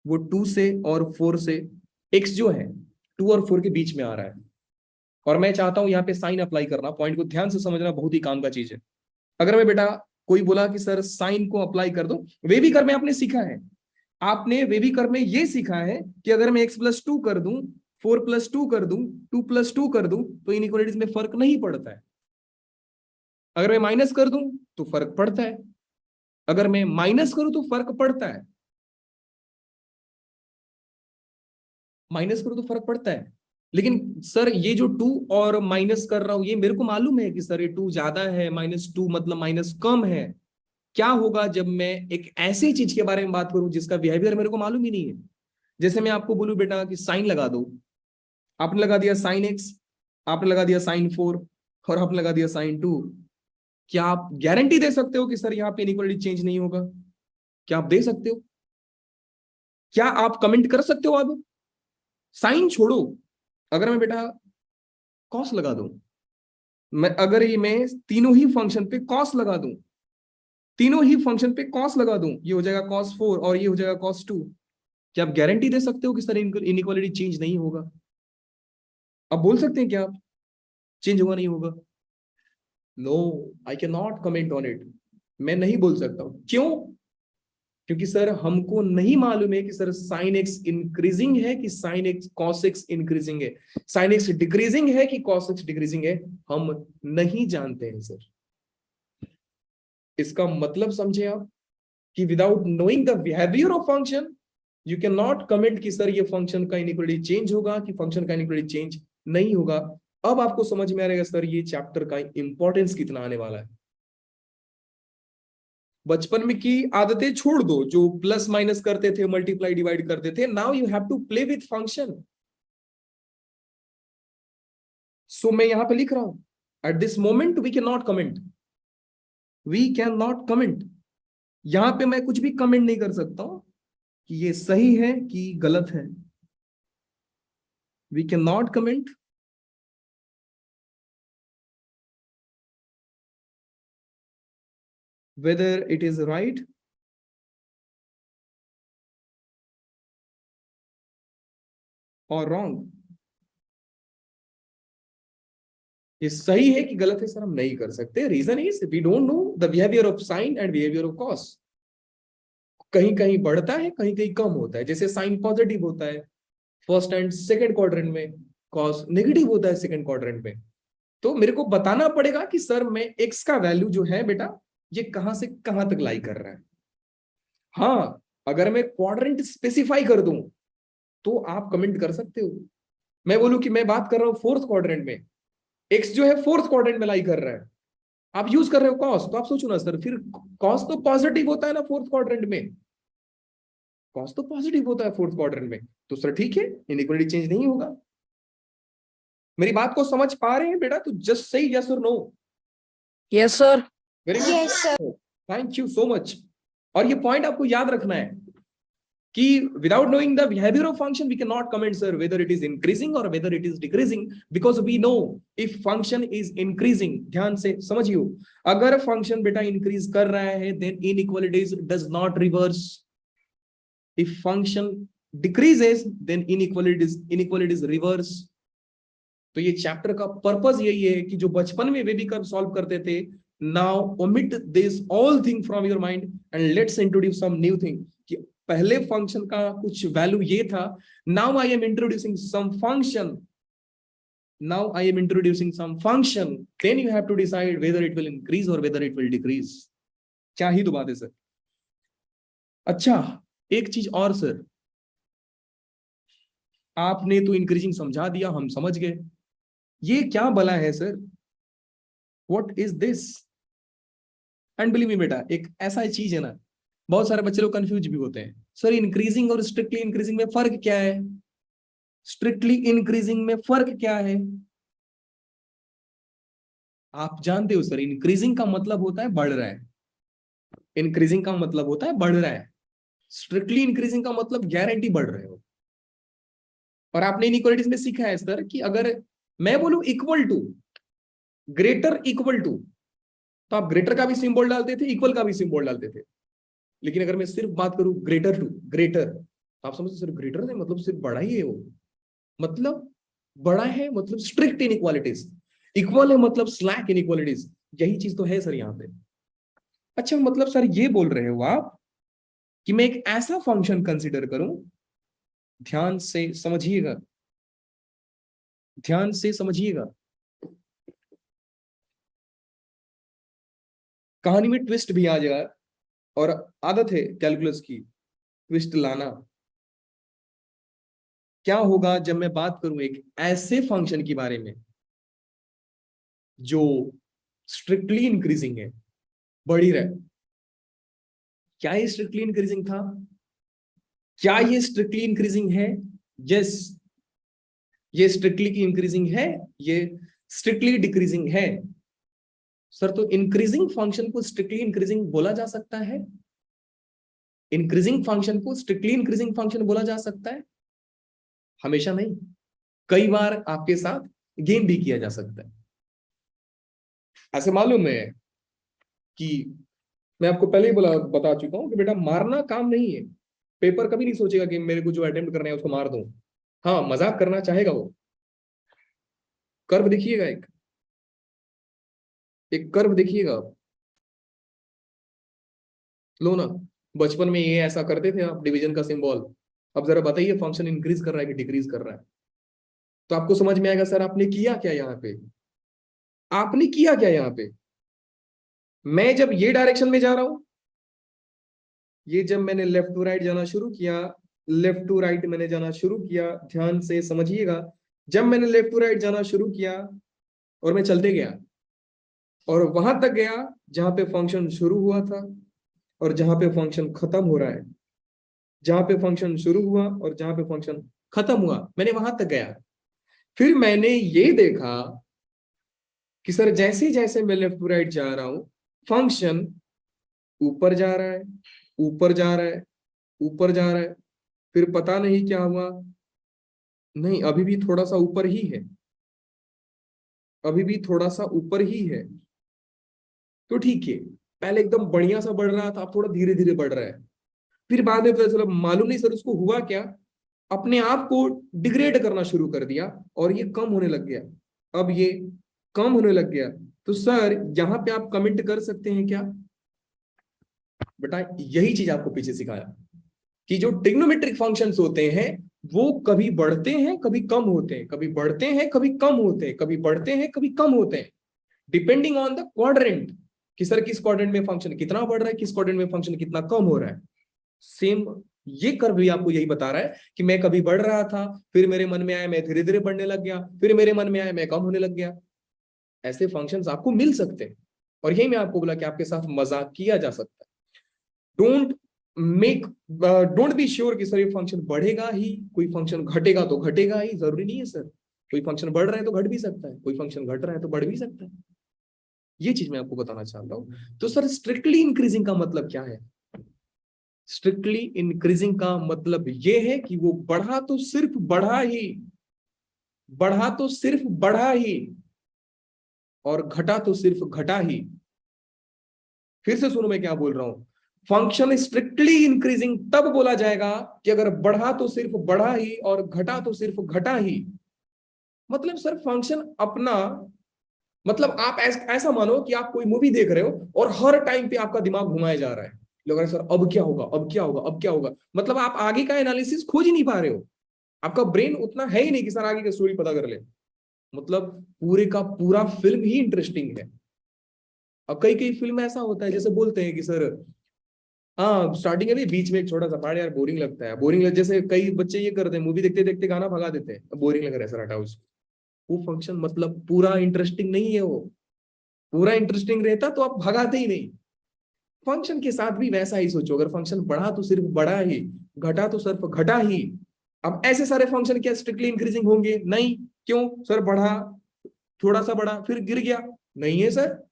वो 2 से और 4 से, x जो है 2 और 4 के बीच में आ रहा है, और मैं चाहता हूं यहाँ पे साइन अप्लाई करना। पॉइंट को ध्यान से समझना, बहुत ही काम का चीज है। अगर मैं बेटा कोई बोला कि सर साइन को अप्लाई कर दो, वेविकर में आपने सीखा है, आपने वेविकर में ये सीखा है कि अगर मैं x+2 कर दूं, 4+2 कर दूं, 2+2 कर दूं, तो इनइक्वालिटीज में फर्क नहीं पड़ता है। अगर मैं माइनस कर दूं तो फर्क पड़ता है, अगर मैं माइनस करूं तो फर्क पड़ता है, माइनस करूं तो फर्क पड़ता है। लेकिन सर ये जो 2 और माइनस कर रहा हूं, ये मेरे को मालूम है कि सर ये 2 ज्यादा है, -2 मतलब माइनस कम है। क्या होगा जब मैं एक ऐसी चीज के बारे में बात करूं जिसका बिहेवियर मेरे को मालूम ही नहीं है? जैसे मैं आपको बोलूं बेटा कि साइन लगा दो, आपने लगा दिया साइन एक्स, आपने लगा दिया साइन 4, और आपने लगा दिया साइन 2। क्या आप गारंटी दे सकते हो कि सर यहाँ पे इनइक्वालिटी चेंज नहीं होगा? क्या आप दे सकते हो? क्या आप कमेंट कर सकते हो? अब साइन छोड़ो, अगर मैं बेटा कॉस लगा दूं, मैं अगर ये मैं तीनों ही फंक्शन पे कॉस लगा दूं, तीनों ही फंक्शन पे कॉस लगा दूं, ये हो जाएगा cos 4 और ये हो जाएगा cos 2। क्या आप गारंटी दे सकते हो कि सर इनइक्वालिटी चेंज नहीं होगा? आप बोल सकते हैं क्या आप चेंज होगा नहीं होगा? No, I can not comment on it. मैं नहीं बोल सकता हूं। क्यों? क्योंकि सर हमको नहीं मालूम है कि सर साइन एक्स इंक्रीजिंग है कि sine x cos x increasing है, साइन एक्स डिक्रीजिंग है कि कॉस एक्स डिक्रीजिंग है, हम नहीं जानते हैं सर। इसका मतलब समझे आप कि without knowing the behaviour of function you can not comment कि सर ये फंक्शन का इनइक्वालिटी चेंज होगा कि फंक्शन का इनइक्वालिटी चेंज नहीं होगा। अब आपको समझ में आ रहेगा सर ये चैप्टर का इंपॉर्टेंस कितना आने वाला है। बचपन में की आदतें छोड़ दो, जो प्लस माइनस करते थे, मल्टीप्लाई डिवाइड करते थे, now you have to play with function. So मैं यहां पे लिख रहा हूं, at this moment we can not comment, we can not comment. यहां पे मैं कुछ भी कमेंट नहीं कर सकता हूं कि ये सही है कि गलत है। We can not comment whether it is right or wrong। ये सही है कि गलत है सर हम नहीं कर सकते। Reason is we don't know the behaviour of sine and behaviour of cos. कहीं कहीं बढ़ता है, कहीं कहीं कम होता है। जैसे साइन पॉजिटिव होता है फर्स्ट एंड सेकंड क्वाड्रेंट में, कॉस नेगेटिव होता है सेकंड क्वाड्रेंट में। तो मेरे को बताना पड़ेगा कि सर मैं एक्स का वैल्यू जो है बेटा ये कहां से कहां तक लाई कर रहा है। हाँ, अगर मैं क्वाड्रेंट स्पेसिफाई कर दूं तो आप कमेंट कर सकते हो। मैं बोलूं कि मैं बात कर रहा हूं फोर्थ क्वाड्रेंट में, एक्स जो है फोर्थ क्वाड्रेंट में लाई कर रहा है, आप यूज कर रहे हो कॉस, तो आप सोचो ना सर, फिर कॉस तो पॉजिटिव होता है ना फोर्थ क्वाड्रेंट में, कॉस तो पॉजिटिव होता है फोर्थ क्वाड्रेंट में, तो सर ठीक है, इनइक्वालिटी चेंज नहीं होगा। मेरी बात को समझ पा रहे हैं बेटा? तो जस्ट से यस और no. Yes sir. Very good, thank you so much. और ये पॉइंट आपको याद रखना है कि without knowing the behavior of function we cannot comment sir whether it is increasing or whether it is decreasing, because we know if function is increasing, ध्यान से समझियो, अगर फंक्शन बेटा इंक्रीज कर रहा है then inequalities does not reverse, if function decreases then inequalities reverse। तो ये chapter का पर्पस यही है कि जो बचपन में वे भी कर्व सॉल्व करते थे, now omit this all thing from your mind and let's introduce some new thing. कि पहले फंक्शन का कुछ वैल्यू ये था, now I am introducing some function, now I am introducing some function, then you have to decide whether it will increase और whether it will decrease. क्या ही तो बात है सर। अच्छा, एक चीज और सर, आपने तो इंक्रीजिंग समझा दिया, हम समझ गए, ये क्या बला है sir, what is this? And believe me बेटा, एक ऐसा चीज है ना, बहुत सारे बच्चे लोग कंफ्यूज भी होते हैं, सर इंक्रीजिंग और स्ट्रिक्टली इंक्रीजिंग में फर्क क्या है, स्ट्रिक्टली इंक्रीजिंग में फर्क क्या है? आप जानते हो सर, इंक्रीजिंग का मतलब होता है बढ़ रहा है, इंक्रीजिंग का मतलब होता है बढ़ रहा है, स्ट्रिक्टली इंक्रीजिंग का मतलब गारंटी बढ़ रहे हो। और आपने इनइक्वालिटीज में सीखा है सर कि अगर मैं बोलूं equal to, greater equal to, तो आप ग्रेटर का भी सिंबल डालते थे, इक्वल का भी सिंबल डालते थे। लेकिन अगर मैं सिर्फ बात करूं ग्रेटर टू, ग्रेटर, तो आप समझते सर ग्रेटर है मतलब सिर्फ बड़ा ही है वो, मतलब बड़ा है मतलब स्ट्रिक्ट इनइक्वालिटीज, इक्वल है मतलब स्लैक इनइक्वालिटीज, यही चीज तो है सर यहाँ पे। अच्छा, मतलब सर ये बोल रहे हो आप कि मैं एक ऐसा फंक्शन कंसिडर करूं, ध्यान से समझिएगा, ध्यान से समझिएगा, कहानी में ट्विस्ट भी आ जाए, और आदत है कैलकुलस की ट्विस्ट लाना। क्या होगा जब मैं बात करूं एक ऐसे फंक्शन के बारे में जो स्ट्रिक्टली इंक्रीजिंग है, बढ़ ही रहा है? क्या ये स्ट्रिक्टली इंक्रीजिंग था? क्या ये स्ट्रिक्टली इंक्रीजिंग है? यस, ये स्ट्रिक्टली इंक्रीजिंग है, ये स्ट्रिक्टली डिक्रीजिंग है। सर तो इंक्रीजिंग फंक्शन को स्ट्रिक्टली इंक्रीजिंग बोला जा सकता है? इंक्रीजिंग फंक्शन को स्ट्रिक्टली इंक्रीजिंग फंक्शन बोला जा सकता है? हमेशा नहीं, कई बार आपके साथ गेम भी किया जा सकता है। ऐसे मालूम है कि मैं आपको पहले ही बता चुका हूं कि बेटा मारना काम नहीं है, पेपर कभी नहीं सोचेगा कि मेरे को जो अटेम्प्ट करना है उसको मार दूं। हाँ, मजाक करना चाहेगा वो। कर्व देखिएगा, एक एक कर्व देखिएगा आप, लो ना, बचपन में ये ऐसा करते थे आप, डिवीजन का सिंबल। अब जरा बताइए फंक्शन इंक्रीज कर रहा है कि डिक्रीज कर रहा है? तो आपको समझ में आएगा सर आपने किया क्या यहाँ पे, आपने किया क्या यहाँ पे। मैं जब ये डायरेक्शन में जा रहा हूं, ये जब मैंने लेफ्ट टू राइट जाना शुरू किया, लेफ्ट टू राइट मैंने जाना शुरू किया, ध्यान से समझिएगा, जब मैंने लेफ्ट टू राइट जाना शुरू किया और मैं चलते गया और वहां तक गया जहां पे फंक्शन शुरू हुआ था और जहां पे फंक्शन खत्म हो रहा है, जहां पे फंक्शन शुरू हुआ और जहां पे फंक्शन खत्म हुआ, मैंने वहां तक गया। फिर मैंने ये देखा कि सर जैसे जैसे मैं लेफ्ट टू राइट जा रहा हूं, फंक्शन ऊपर जा रहा है, ऊपर जा रहा है, ऊपर जा रहा है। फिर पता नहीं क्या हुआ, नहीं अभी भी थोड़ा सा ऊपर ही है, अभी भी थोड़ा सा ऊपर ही है, तो ठीक है। पहले एकदम बढ़िया सा बढ़ रहा था, अब थोड़ा धीरे धीरे बढ़ रहा है। फिर बाद में पता चला, मालूम नहीं सर उसको हुआ क्या, अपने आप को डिग्रेड करना शुरू कर दिया और ये कम होने लग गया, अब ये कम होने लग गया। तो सर यहाँ पे आप कमेंट कर सकते हैं क्या बेटा, यही चीज आपको पीछे सिखाया कि जो ट्रिग्नोमेट्रिक फंक्शंस होते हैं वो कभी बढ़ते हैं कभी कम होते हैं, कभी बढ़ते हैं कभी कम होते हैं, कभी बढ़ते हैं कभी कम होते हैं, डिपेंडिंग ऑन द क्वाड्रेंट, कि सर किस क्वाड्रेंट में फंक्शन कितना बढ़ रहा है, किस क्वाड्रेंट में फंक्शन कितना कम हो रहा है। सेम ये कर्व भी आपको यही बता रहा है कि मैं कभी बढ़ रहा था, फिर मेरे मन में आया मैं धीरे धीरे बढ़ने लग गया, फिर मेरे मन में आया मैं कम होने लग गया। ऐसे फंक्शंस आपको मिल सकते हैं, और यही मैं आपको बोला कि आपके साथ मजाक किया जा सकता है। डोंट बी श्योर कि सर ये फंक्शन बढ़ेगा ही, कोई फंक्शन घटेगा तो घटेगा ही, जरूरी नहीं है सर। कोई फंक्शन बढ़ रहा है तो घट भी सकता है, कोई फंक्शन घट रहा है तो बढ़ भी सकता है। ये चीज मैं आपको बताना चाहता हूं। तो सर स्ट्रिक्टली इंक्रीजिंग का मतलब क्या है? स्ट्रिक्टली इंक्रीजिंग का मतलब ये है कि वो बढ़ा तो सिर्फ बढ़ा ही, बढ़ा तो सिर्फ बढ़ा ही, और घटा तो सिर्फ घटा ही। फिर से सुनो मैं क्या बोल रहा हूं। फंक्शन स्ट्रिक्टली इंक्रीजिंग तब बोला जाएगा कि अगर बढ़ा तो सिर्फ बढ़ा ही और घटा तो सिर्फ घटा ही। मतलब सर फंक्शन अपना, मतलब आप ऐसा मानो कि आप कोई मूवी देख रहे हो और हर टाइम पे आपका दिमाग घुमाया जा रहा है, लग रहा है सर अब क्या होगा, अब क्या होगा, अब क्या होगा। मतलब आप आगे का एनालिसिस खोज ही नहीं पा रहे हो, आपका ब्रेन उतना है ही नहीं कि सर आगे की स्टोरी पता कर ले। मतलब पूरे का पूरा फिल्म ही इंटरेस्टिंग है। अब कई कई फिल्म ऐसा होता है जैसे बोलते हैं कि सर हाँ स्टार्टिंग है, बीच में एक छोटा सा पार्ट यार बोरिंग लगता है, बोरिंग जैसे कई बच्चे ये करते हैं, मूवी देखते देखते गाना भगा देते हैं, बोरिंग लग रहा है सर हटाओ उसको। वो फंक्शन मतलब पूरा इंटरेस्टिंग नहीं है। वो पूरा इंटरेस्टिंग रहता तो आप भगाते ही नहीं। फंक्शन के साथ भी वैसा ही सोचो, अगर फंक्शन बढ़ा तो सिर्फ बढ़ा ही, घटा तो सिर्फ घटा ही। अब ऐसे सारे फंक्शन क्या स्ट्रिक्टली इंक्रीजिंग होंगे? नहीं। क्यों सर? बढ़ा, थोड़ा सा बढ़ा फिर गिर गया, नहीं है sir.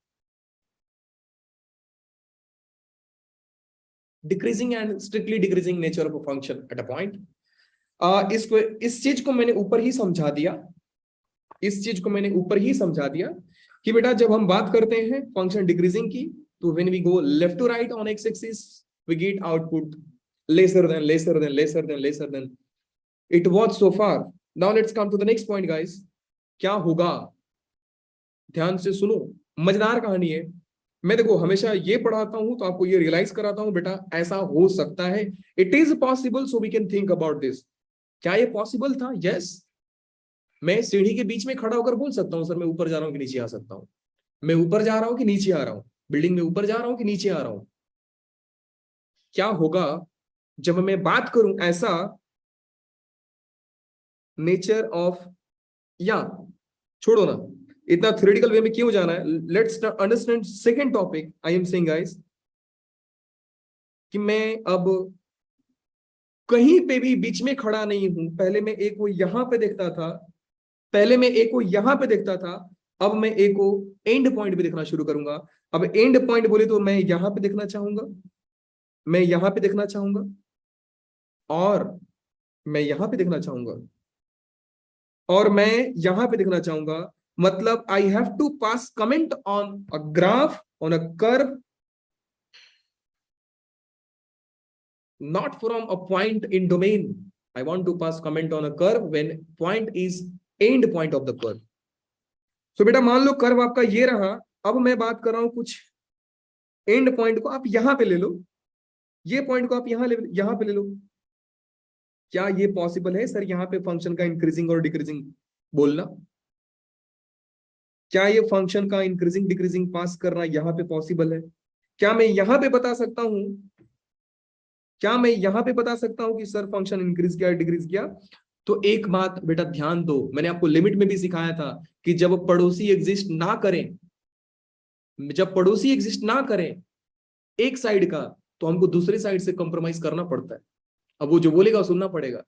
Decreasing and strictly decreasing nature of a function at a point. इसको, इस चीज को मैंने ऊपर ही समझा दिया, इस चीज को मैंने ऊपर ही समझा दिया कि बेटा जब हम बात करते हैं फंक्शन डिक्रीजिंग की, तो when we go left to right on x axis we get output lesser than lesser than lesser than lesser than it was so far. Now let's come to the next point guys. क्या होगा? ध्यान से सुनो, मजेदार कहानी है। मैं देखो हमेशा ये पढ़ाता हूं तो आपको ये रियलाइज कराता हूं बेटा ऐसा हो सकता है, it is possible, so we can think about this. क्या ये पॉसिबल था? यस। मैं सीढ़ी के बीच में खड़ा होकर बोल सकता हूँ सर मैं ऊपर जा रहा हूँ कि नीचे आ सकता हूँ, मैं ऊपर जा रहा हूँ कि नीचे आ रहा हूँ, बिल्डिंग में ऊपर जा रहा हूँ कि नीचे आ रहा हूँ। क्या होगा जब मैं बात करूं ऐसा नेचर ऑफ, या छोड़ो ना, इतना थ्योरेटिकल वे में क्यों जाना है। Let's understand second topic. I am saying guys कि मैं अब कहीं पे भी बीच में खड़ा नहीं हूं। पहले मैं एक को यहां पे देखता था, पहले मैं एक को यहां पे देखता था, अब मैं एक को एंड पॉइंट पे देखना शुरू करूंगा। अब एंड पॉइंट बोले तो मैं यहां पे देखना चाहूंगा, मैं यहां पे देखना चाहूंगा, और मैं यहां पे देखना चाहूंगा, और मैं यहां पे देखना चाहूंगा। मतलब I have to pass comment on a graph, on a curve, not from a point in domain. I want to pass comment on a curve when point is end point of the curve. So बेटा मान लो curve आपका ये रहा, अब मैं बात कर रहा हूं कुछ एंड पॉइंट को आप यहां पे ले लो, ये पॉइंट को आप यहां पे ले लो। क्या ये पॉसिबल है सर यहां पे फंक्शन का इंक्रीजिंग और डिक्रीजिंग बोलना? क्या ये फंक्शन का इंक्रीजिंग डिक्रीजिंग पास करना यहां पे पॉसिबल है? क्या मैं यहां पे बता सकता हूं, क्या मैं यहां पे बता सकता हूं कि सर फंक्शन इंक्रीज किया डिक्रीज किया? तो एक बात बेटा ध्यान दो, मैंने आपको लिमिट में भी सिखाया था कि जब पड़ोसी एग्जिस्ट ना करें, जब पड़ोसी एग्जिस्ट ना करें एक साइड का, तो हमको दूसरे साइड से कॉम्प्रोमाइज करना पड़ता है। अब वो जो बोलेगा सुनना पड़ेगा।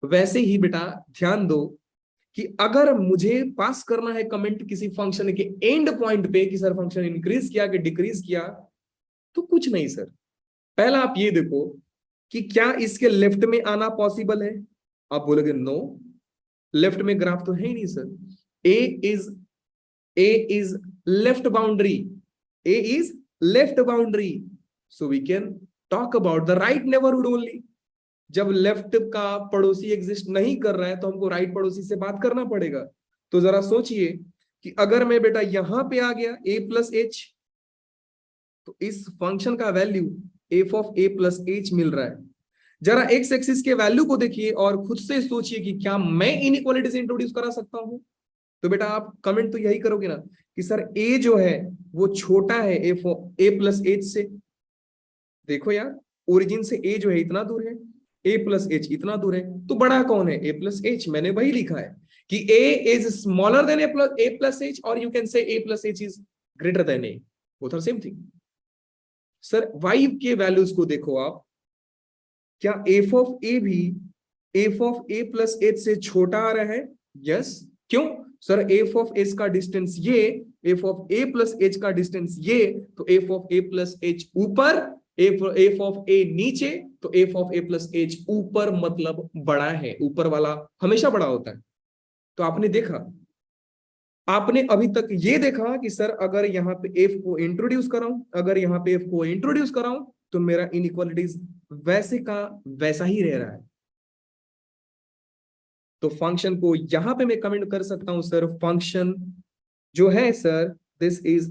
वैसे ही बेटा ध्यान दो कि अगर मुझे पास करना है कमेंट किसी फंक्शन के एंड पॉइंट पे कि सर फंक्शन इंक्रीज किया कि डिक्रीज किया, तो कुछ नहीं सर। पहला आप ये देखो कि क्या इसके लेफ्ट में आना पॉसिबल है? आप बोलोगे नो, लेफ्ट में ग्राफ तो है ही नहीं sir. A is left boundary, a is left boundary, so we can talk about the right neighbourhood only. जब लेफ्ट का पड़ोसी एग्जिस्ट नहीं कर रहा है तो हमको राइट पड़ोसी से बात करना पड़ेगा। तो जरा सोचिए कि अगर मैं बेटा यहां पे आ गया a प्लस एच, तो इस फंक्शन का value f of a plus h मिल रहा है। जरा एक्स एक्सिस के वैल्यू को देखिए और खुद से सोचिए कि क्या मैं इनइक्वालिटीज इंट्रोड्यूस करा सकता हूं? तो बेटा आप कमेंट तो यही करोगे ना कि सर ए जो है वो छोटा है ए प्लस एच से। देखो यार ओरिजिन से ए जो है इतना दूर है, ए प्लस एच इतना दूर है, तो बड़ा कौन है? A plus h. मैंने वही लिखा है कि a is smaller than a plus h, और you can say a plus h is greater than a, both are same thing. Sir y के वैल्यूज को देखो आप, क्या एफ ऑफ ए भी f of a plus h से छोटा आ रहा है? यस। क्यों? सर एफ ऑफ एच का डिस्टेंस ये, f of a plus H का डिस्टेंस ये, तो F of a plus H ऊपर, एफ ऑफ ए नीचे, तो F of a plus H ऊपर मतलब बड़ा है, ऊपर वाला हमेशा बड़ा होता है। तो आपने देखा, आपने अभी तक ये देखा कि सर अगर यहाँ पे एफ को इंट्रोड्यूस कराऊं, अगर यहाँ पे एफ को इंट्रोड्यूस कराऊं, तो मेरा इनइक्वालिटीज वैसे का वैसा ही रह रहा है। तो फंक्शन को यहां पे मैं कमेंट कर सकता हूं सर, फंक्शन जो है sir, this is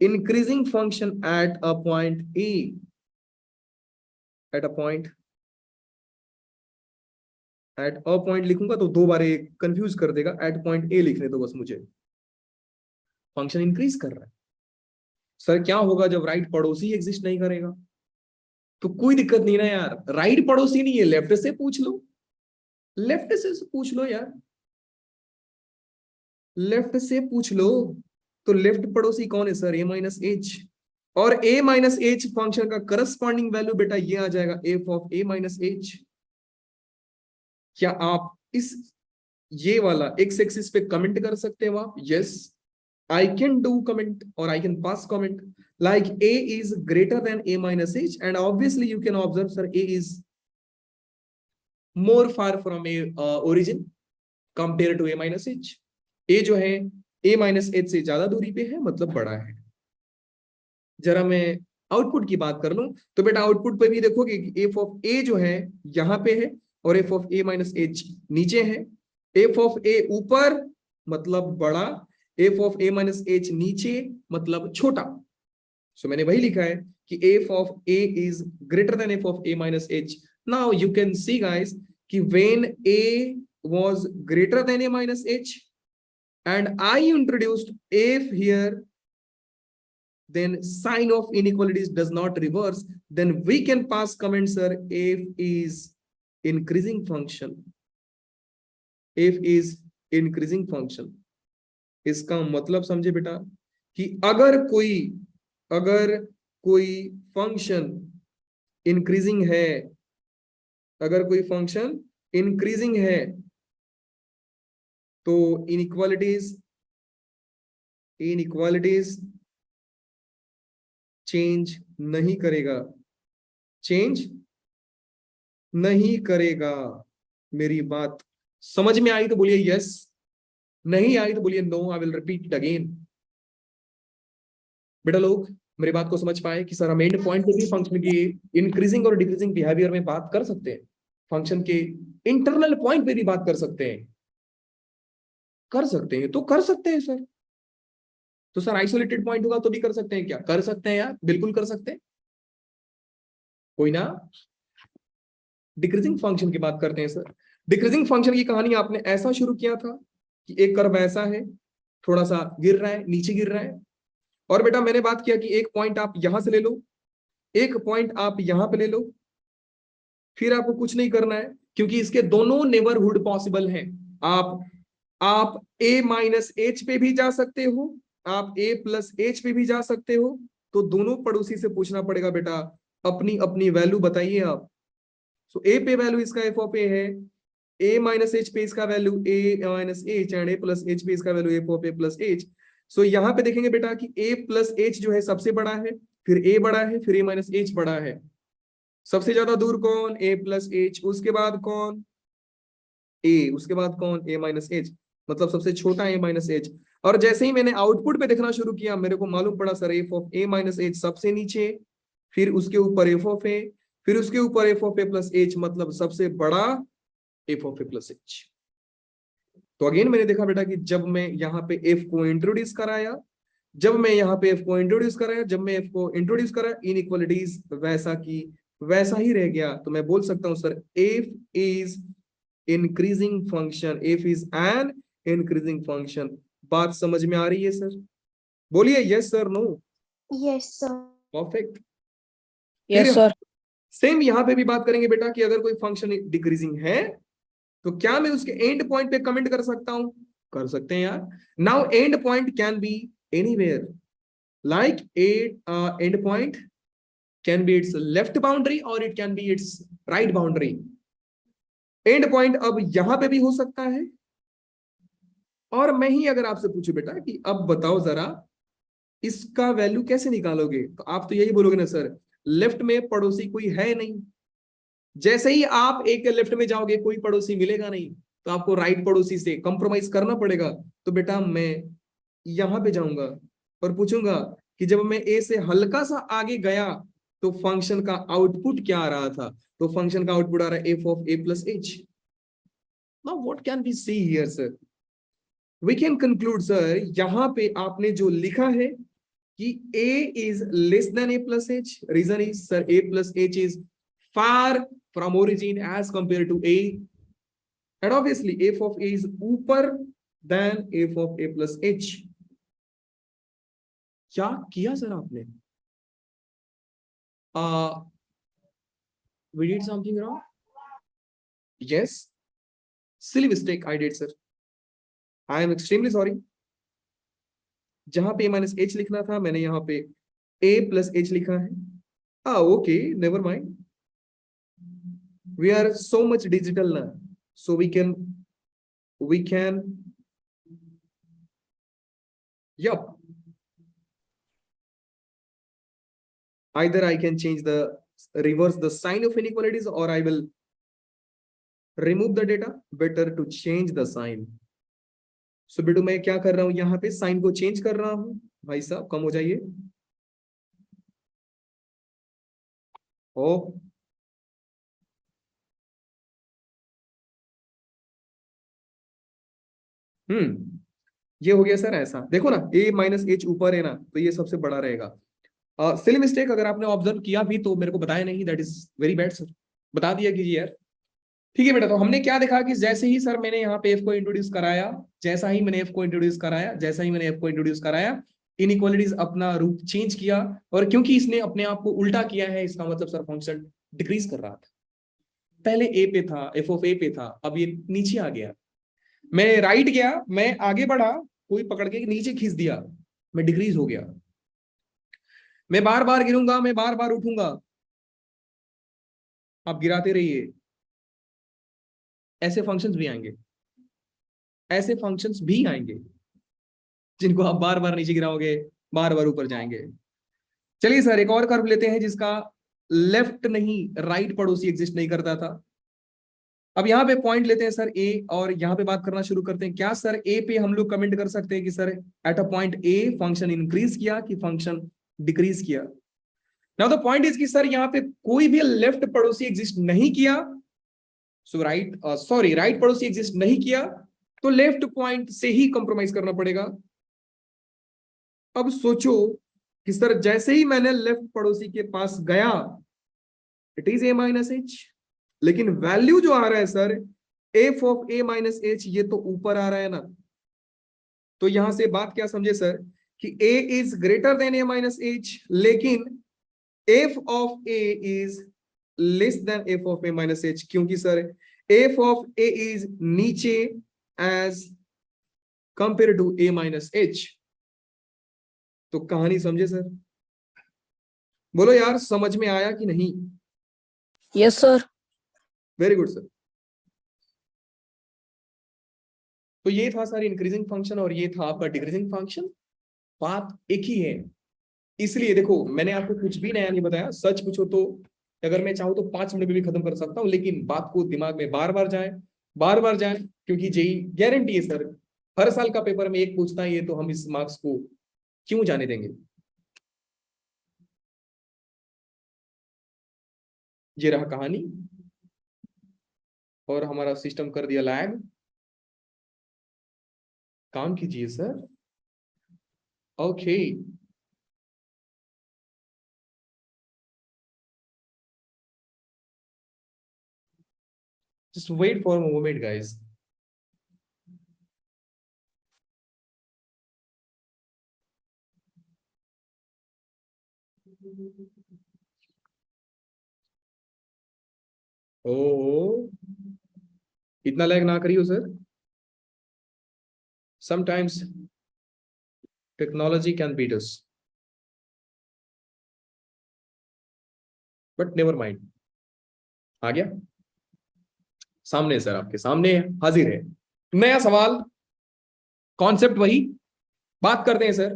increasing function at a point A, eight a point, eight a point लिखूंगा तो दो बार कंफ्यूज कर देगा, एट पॉइंट ए लिखने दो बस मुझे। फंक्शन इंक्रीज कर रहा है। सर क्या होगा जब राइट पड़ोसी एग्जिस्ट नहीं करेगा? तो कोई दिक्कत नहीं ना यार, राइट पड़ोसी नहीं है, लेफ्ट से पूछ लो, लेफ्ट से पूछ लो यार, लेफ्ट से पूछ लो। तो लेफ्ट पड़ोसी कौन है सर? ए माइनस एच, और ए माइनस एच फंक्शन का करस्पॉन्डिंग वैल्यू बेटा ये आ जाएगा, F of a minus H. क्या आप इस ये वाला एक्स एक्सिस पे कमेंट कर सकते हो आप? Yes, I can do comment or I can pass comment like a is greater than a minus h, and obviously you can observe sir a is more far from a origin compared to a minus h. a जो है a minus h से ज्यादा दूरी पे है, मतलब बड़ा है। जरा मैं आउटपुट की बात कर लूं तो बेटा आउटपुट पे भी देखोगे कि f ऑफ a जो है यहाँ पे है और f of a minus h नीचे है। f ऑफ a ऊपर मतलब बड़ा, f of a minus h नीचे मतलब छोटा। सो मैंने वही लिखा है कि f of a is greater than f of a minus h. Now you can see guys कि when a was greater than a minus h and I introduced f here, then sign of inequalities does not reverse, then we can pass comment sir, f is increasing function, f is increasing function। इसका मतलब समझे बेटा कि अगर कोई function increasing है, अगर कोई फंक्शन इंक्रीजिंग है तो इनइक्वालिटीज चेंज नहीं करेगा, चेंज नहीं करेगा। मेरी बात समझ में आई तो बोलिए यस, नहीं आई तो बोलिए no. I will repeat it again. बेटा लोग मेरी बात को समझ पाए कि सर हम एंड पॉइंट पे भी फंक्शन की इंक्रीजिंग और डिक्रीजिंग बिहेवियर में बात कर सकते हैं, फंक्शन के इंटरनल पॉइंट पे भी बात कर सकते हैं, कर सकते हैं तो कर सकते हैं सर। तो सर आइसोलेटेड पॉइंट होगा तो भी कर सकते हैं क्या? कर सकते हैं यार, बिल्कुल कर सकते हैं। कोई ना, डिक्रीजिंग फंक्शन की बात करते हैं सर। डिक्रीजिंग फंक्शन की कहानी आपने ऐसा शुरू किया था कि एक कर्व ऐसा है, थोड़ा सा गिर रहा है, नीचे गिर रहा है, और बेटा मैंने बात किया कि एक पॉइंट आप यहां से ले लो, एक पॉइंट आप यहां पे ले लो, फिर आपको कुछ नहीं करना है क्योंकि इसके दोनों नेबरहुड पॉसिबल हैं। आप a माइनस एच पे भी जा सकते हो, आप a प्लस एच पे भी जा सकते हो। तो दोनों पड़ोसी से पूछना पड़ेगा बेटा अपनी अपनी वैल्यू बताइए आप। सो a पे वैल्यू इसका f ऑफ a है, a माइनस एच पे इसका value a minus h, and a plus h पे इसका value f of a plus h. So यहाँ पे देखेंगे बेटा कि a प्लस एच जो है सबसे बड़ा है, फिर a बड़ा है, फिर a माइनस एच बड़ा है। सबसे ज्यादा दूर कौन? a प्लस एच, उसके बाद कौन? a, उसके बाद कौन? a माइनस एच, मतलब सबसे छोटा a माइनस एच। और जैसे ही मैंने आउटपुट पे देखना शुरू किया मेरे को मालूम पड़ा sir f of a minus H सबसे नीचे, फिर उसके ऊपर f ऑफ a, फिर उसके ऊपर f of a plus H, मतलब सबसे बड़ा f of a plus H. तो अगेन मैंने देखा बेटा कि जब मैं यहाँ पे f को इंट्रोड्यूस कराया, जब मैं यहाँ पे f को इंट्रोड्यूस कराया, जब मैं f को इंट्रोड्यूस कराया, इनइक्वालिटीज वैसा की वैसा ही रह गया। तो मैं बोल सकता हूँ sir f is increasing function, f is an increasing function. बात समझ में आ रही है सर? बोलिए yes sir, no? Yes sir. Perfect. Yes, sir. Same यहां पे भी बात करेंगे बेटा कि अगर कोई फंक्शन डिक्रीजिंग है तो क्या मैं उसके एंड पॉइंट पे कमेंट कर सकता हूं? कर सकते हैं यार. Now end point can be anywhere, like end point can be its left boundary और it can be its right boundary. End point अब यहां पे भी हो सकता है. और मैं ही अगर आपसे पूछूं बेटा कि अब बताओ जरा इसका वैल्यू कैसे निकालोगे, तो आप तो यही बोलोगे ना सर लेफ्ट में पड़ोसी कोई है नहीं. जैसे ही आप एक लेफ्ट में जाओगे कोई पड़ोसी मिलेगा नहीं, तो आपको राइट पड़ोसी से कंप्रोमाइज करना पड़ेगा. तो बेटा मैं यहां पे जाऊंगा और पूछूंगा कि जब मैं ए से हल्का सा आगे गया तो फंक्शन का आउटपुट क्या आ रहा था? तो फंक्शन का आउटपुट आ रहा है f of a plus h. Now what can we see here sir? We can conclude sir यहां पे आपने जो लिखा है कि a is less than a plus h. Reason is sir a plus h is far from origin as compared to a, and obviously f of a is ऊपर than f of a plus h. क्या किया sir आपने? We did something wrong? Yes, silly mistake I did sir. I am extremely sorry. जहां पे a minus h लिखना था मैंने यहाँ पे a plus h लिखा है. Okay, never mind. We are so much digital now, so we can yup, either I can change the reverse the sign of inequalities or I will remove the data. Better to change the sign. So बेटू मैं क्या कर रहा हूं यहाँ पे sign को change कर रहा हूं. भाई साहब कम हो जाइए. ओ ये हो गया सर. ऐसा देखो ना a माइनस एच ऊपर है ना, तो ये सबसे बड़ा रहेगा. सिली मिस्टेक अगर आपने ऑब्जर्व किया भी तो मेरे को बताया नहीं, that is very bad sir. बता दिया कीजिए यार. ठीक है बेटा, तो हमने क्या देखा कि जैसे ही सर मैंने यहाँ पे एफ को इंट्रोड्यूस कराया, जैसा ही मैंने एफ को इंट्रोड्यूस कराया, इनइक्वालिटीज अपना रूप चेंज किया. और क्योंकि इसने अपने आप को उल्टा किया है, इसका मतलब सर फंक्शन डिक्रीज कर रहा था. पहले ए पे था, एफ ऑफ ए पे था, अब ये नीचे आ गया. मैं राइट गया, मैं आगे बढ़ा, कोई पकड़ के नीचे खींच दिया, मैं डिक्रीज हो गया. मैं बार बार गिरूंगा, मैं बार बार उठूंगा, आप गिराते रहिए. ऐसे फंक्शंस भी आएंगे, ऐसे फंक्शंस भी आएंगे जिनको आप बार बार नीचे गिराओगे, बार बार ऊपर जाएंगे. चलिए सर एक और कर्व लेते हैं जिसका लेफ्ट नहीं राइट पड़ोसी एग्जिस्ट नहीं करता था. अब यहाँ पे पॉइंट लेते हैं सर ए, और यहाँ पे बात करना शुरू करते हैं. क्या सर ए पे हम लोग कमेंट कर सकते हैं कि sir eight a point a function increase किया कि फंक्शन डिक्रीज किया? नाउ द पॉइंट इज कि सर यहाँ पे कोई भी लेफ्ट पड़ोसी एग्जिस्ट नहीं किया. सो राइट पड़ोसी एग्जिस्ट नहीं किया, तो लेफ्ट पॉइंट से ही कंप्रोमाइज करना पड़ेगा. अब सोचो कि सर जैसे ही मैंने लेफ्ट पड़ोसी के पास गया, it is a minus h, लेकिन वैल्यू जो आ रहा है sir f of a minus H, ये तो ऊपर आ रहा है ना. तो यहां से बात क्या समझे सर कि a is greater than a minus h, लेकिन f of a is less than f of a minus h, क्योंकि sir f of a is नीचे as compare to a minus h. तो कहानी समझे सर? बोलो यार समझ में आया कि नहीं? Yes sir. Very good sir. तो ये था सर इंक्रीजिंग फंक्शन और ये था आपका डिक्रीजिंग फंक्शन. बात एक ही है. इसलिए देखो मैंने आपको कुछ भी नया नहीं बताया. सच पूछो तो अगर मैं चाहूँ तो 5 मिनट में भी खत्म कर सकता हूँ, लेकिन बात को दिमाग में बार बार जाए, बार बार जाए, क्योंकि जेई गारंटी है सर हर साल का पेपर में एक पूछता है ये, तो हम इस मार्क्स को क्यों जाने देंगे? ये रहा कहानी, और हमारा सिस्टम कर दिया लैग. काम कीजिए sir. Okay. Just wait for a moment, guys. ओ, इतना लैग ना करियो sir, sometimes technology can beat us, but never mind. आ गया सामने सर, आपके सामने हाजिर है नया सवाल, कॉन्सेप्ट वही, बात करते हैं सर।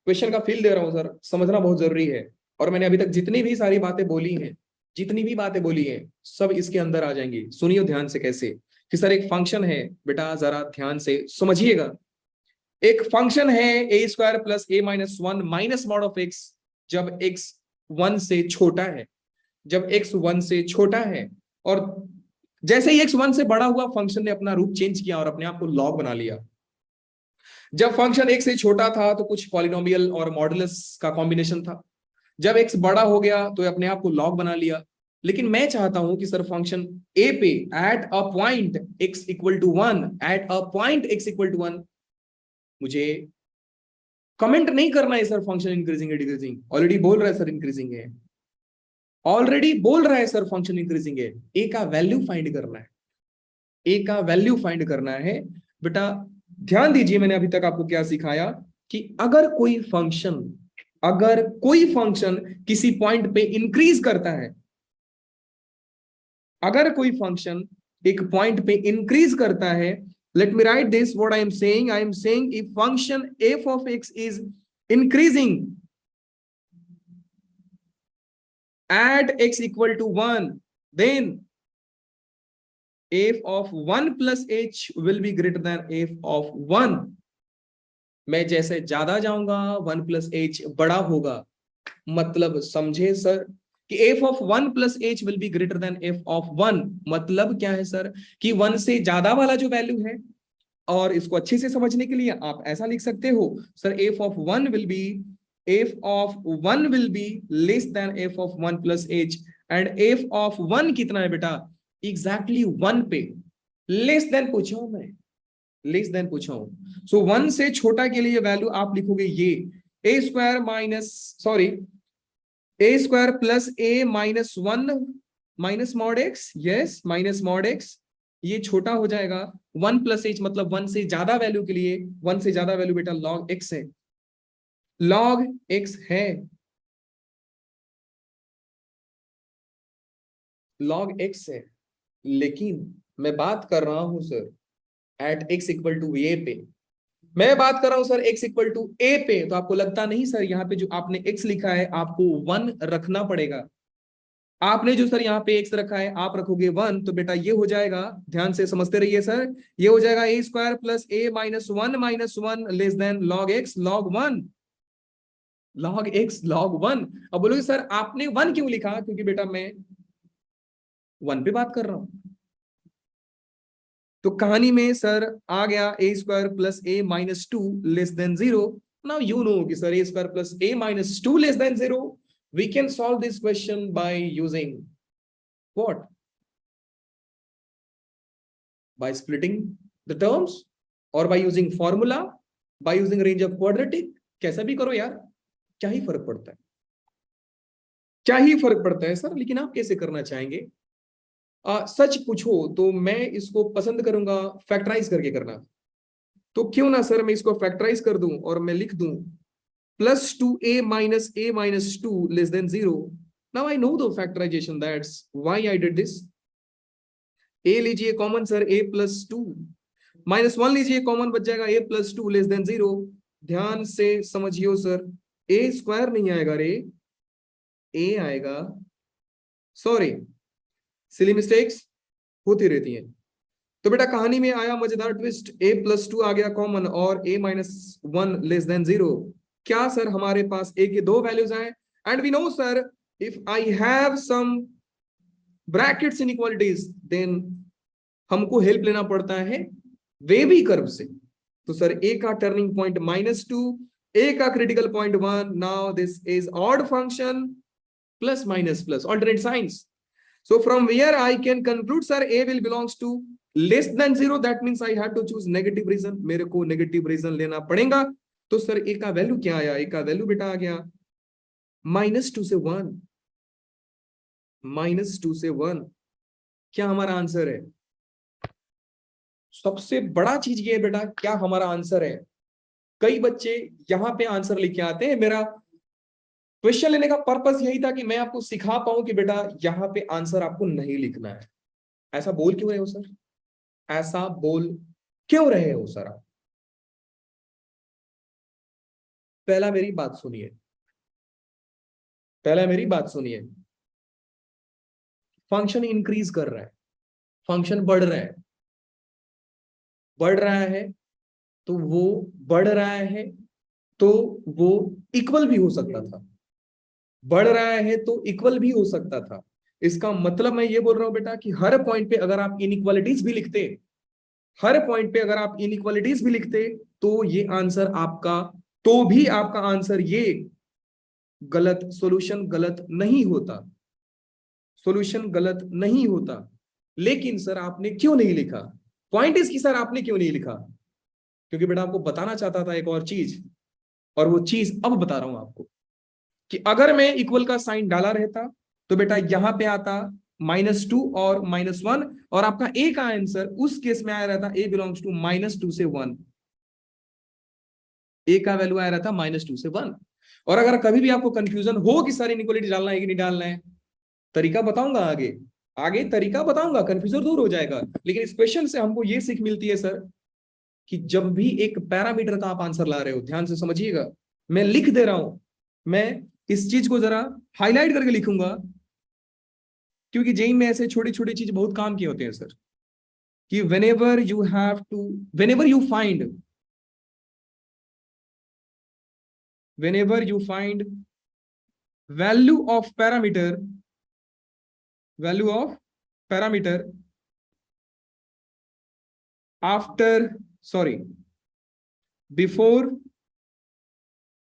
क्वेश्चन का फील दे रहा हूं सर, समझना बहुत जरूरी है। और मैंने अभी तक जितनी भी सारी बातें बोली हैं, जितनी भी बातें बोली हैं, सब इसके अंदर आ जाएंगी। सुनियो ध्यान से कैसे, कि सर एक फंक्शन है, बेटा जरा ध्यान से समझिएगा। एक फंक्शन है a square plus a minus one minus mod of x, जब एक्स वन से छोटा है, जब एक्स वन से छोटा है, और जैसे ही एक्स वन से बड़ा हुआ, फंक्शन ने अपना रूप चेंज किया और अपने आप को लॉग बना लिया। जब फंक्शन एक्स से छोटा था तो कुछ पॉलिनोमियल और मॉडुलस का कॉम्बिनेशन था, जब एक्स बड़ा हो गया तो अपने आप को लॉग बना लिया। लेकिन मैं चाहता हूं कि सर फंक्शन ए पे at a point x equal to one, at a point x equal to one, मुझे कमेंट नहीं करना है सर फंक्शन इंक्रीजिंग है डिक्रीजिंग, ऑलरेडी बोल रहा है सर इंक्रीजिंग है, ऑलरेडी बोल रहा है सर फंक्शन इंक्रीजिंग है। ए का वैल्यू फाइंड करना है, ए का वैल्यू फाइंड करना है। बेटा ध्यान दीजिए, मैंने अभी तक आपको क्या सिखाया, कि अगर कोई फंक्शन किसी पॉइंट पे इंक्रीज करता है, अगर कोई फंक्शन एक पॉइंट पे इंक्रीज करता है, let me write this what I am saying if function f of x is increasing at x equal to 1, then f of 1 plus h will be greater than f of 1। मैं जैसे ज्यादा जाऊंगा 1 plus h बड़ा होगा, मतलब समझे sir, कि f of 1 plus h will be greater than f of 1, मतलब क्या है सर, कि 1 से ज्यादा वाला जो वैल्यू है, और इसको अच्छे से समझने के लिए आप ऐसा लिख सकते हो sir, f of 1 will be less than f of 1 plus h, and f of 1 कितना है बेटा, एग्जैक्टली 1 पे, लेस देन पूछा हूं मैं, लेस देन पूछा हूं। सो 1 से छोटा के लिए वैल्यू आप लिखोगे ये a square minus, sorry, a square plus a minus one minus mod x, yes minus mod x, ये छोटा हो जाएगा 1 प्लस एच, मतलब 1 से ज्यादा वैल्यू के लिए, 1 से ज्यादा वैल्यू बेटा लॉग एक्स है, लॉग एक्स है, लॉग एक्स है। लेकिन मैं बात कर रहा हूं sir at x equal to a पे, मैं बात कर रहा हूं sir x equal to a पे, तो आपको लगता नहीं सर यहाँ पे जो आपने एक्स लिखा है आपको 1 रखना पड़ेगा। आपने जो सर यहाँ पे एक्स रखा है आप रखोगे 1, तो बेटा ये हो जाएगा, ध्यान से समझते रहिए सर, ये हो जाएगा a square plus a minus one less than log x log 1, log x log 1। अब बोलोगे सर आपने 1 क्यों लिखा, क्योंकि बेटा मैं 1 पे बात कर रहा हूं। तो कहानी में सर आ गया a square plus a minus two less than 0। Now you know कि sir a square plus a minus two less than 0, we can solve this question by using what, by splitting the terms, or by using formula, by using range of quadratic, कैसा भी करो यार, क्या ही फर्क पड़ता है, क्या ही फर्क पड़ता है सर, लेकिन आप कैसे करना चाहेंगे। सच पूछो तो मैं इसको पसंद करूंगा फैक्टराइज करके करना, तो क्यों ना सर मैं इसको फैक्टराइज कर दूं और मैं लिख दूं plus two a minus two less than 0। Now I know the factorization, that's why I did this. A लीजिए common sir, a plus two minus one लीजिए कॉमन, बच जाएगा a plus two less than 0। ध्यान से समझियो sir, a square नहीं आएगा रे, ए आएगा, सॉरी सिली मिस्टेक्स होती रहती हैं। तो बेटा कहानी में आया मजेदार ट्विस्ट, ए प्लस टू आ गया कॉमन और ए माइनस वन लेस देन 0। क्या सर हमारे पास ए के दो वैल्यूज आए, and we know sir if I have some brackets inequalities then हमको हेल्प लेना पड़ता है वेवी कर्व से। तो सर ए का टर्निंग पॉइंट -2, ए का critical point 1। Now this is odd function plus minus plus alternate science. So from where I can conclude sir a will belongs to less than 0, that means I have to choose negative reason, मेरे को negative reason लेना पड़ेगा। तो sir a का value क्या आया, a का value बेटा आ गया -2 से 1, -2 से 1। क्या हमारा आंसर है? सबसे बड़ा चीज ये है बेटा, क्या हमारा आंसर है? कई बच्चे यहाँ पे आंसर लिखे आते हैं। मेरा क्वेश्चन लेने का पर्पस यही था कि मैं आपको सिखा पाऊं कि बेटा यहाँ पे आंसर आपको नहीं लिखना है। ऐसा बोल क्यों रहे हो सर? ऐसा बोल क्यों रहे हो सर आप? पहला मेरी बात सुनिए, पहला मेरी बात सुनिए। फंक्शन इंक्रीज कर रहा है, फंक्शन बढ़ रहा है, बढ़ रहा है तो वो बढ़ रहा है तो वो इक्वल भी हो सकता था, बढ़ रहा है तो इक्वल भी हो सकता था। इसका मतलब मैं ये बोल रहा हूं बेटा कि हर पॉइंट पे अगर आप इनइक्वालिटीज भी लिखते, हर पॉइंट पे अगर आप इनइक्वालिटीज भी लिखते तो ये आंसर आपका, तो भी आपका आंसर ये गलत, सॉल्यूशन गलत नहीं होता, सॉल्यूशन गलत नहीं होता। लेकिन सर आपने क्यों नहीं लिखा? पॉइंट इसकी सर आपने क्यों नहीं लिखा? क्योंकि बेटा आपको बताना चाहता था एक और चीज, और वो चीज अब बता रहा हूं आपको कि अगर मैं इक्वल का साइन डाला रहता तो बेटा यहां पे आता -2 और -1, और आपका ए का आंसर उस केस में आया रहता ए बिलोंग्स टू -2 से 1, ए का वैल्यू आया रहता -2 से 1। और अगर कभी भी आपको कंफ्यूजन हो कि सर इनइक्वालिटी डालना है कि नहीं डालना है, तरीका बताऊंगा आगे, आगे तरीका बताऊंगा, कंफ्यूजन दूर हो जाएगा। लेकिन इस क्वेश्चन से हमको ये सीख मिलती है सर कि जब भी एक पैरामीटर का आप आंसर ला रहे हो, ध्यान से समझिएगा, मैं लिख दे रहा हूं, मैं इस चीज को जरा हाईलाइट करके लिखूंगा, क्योंकि जेई में ऐसे छोटी छोटी चीज बहुत काम की होते हैं सर, कि whenever you have to, whenever you find, whenever you find value of parameter, value of parameter after, sorry, before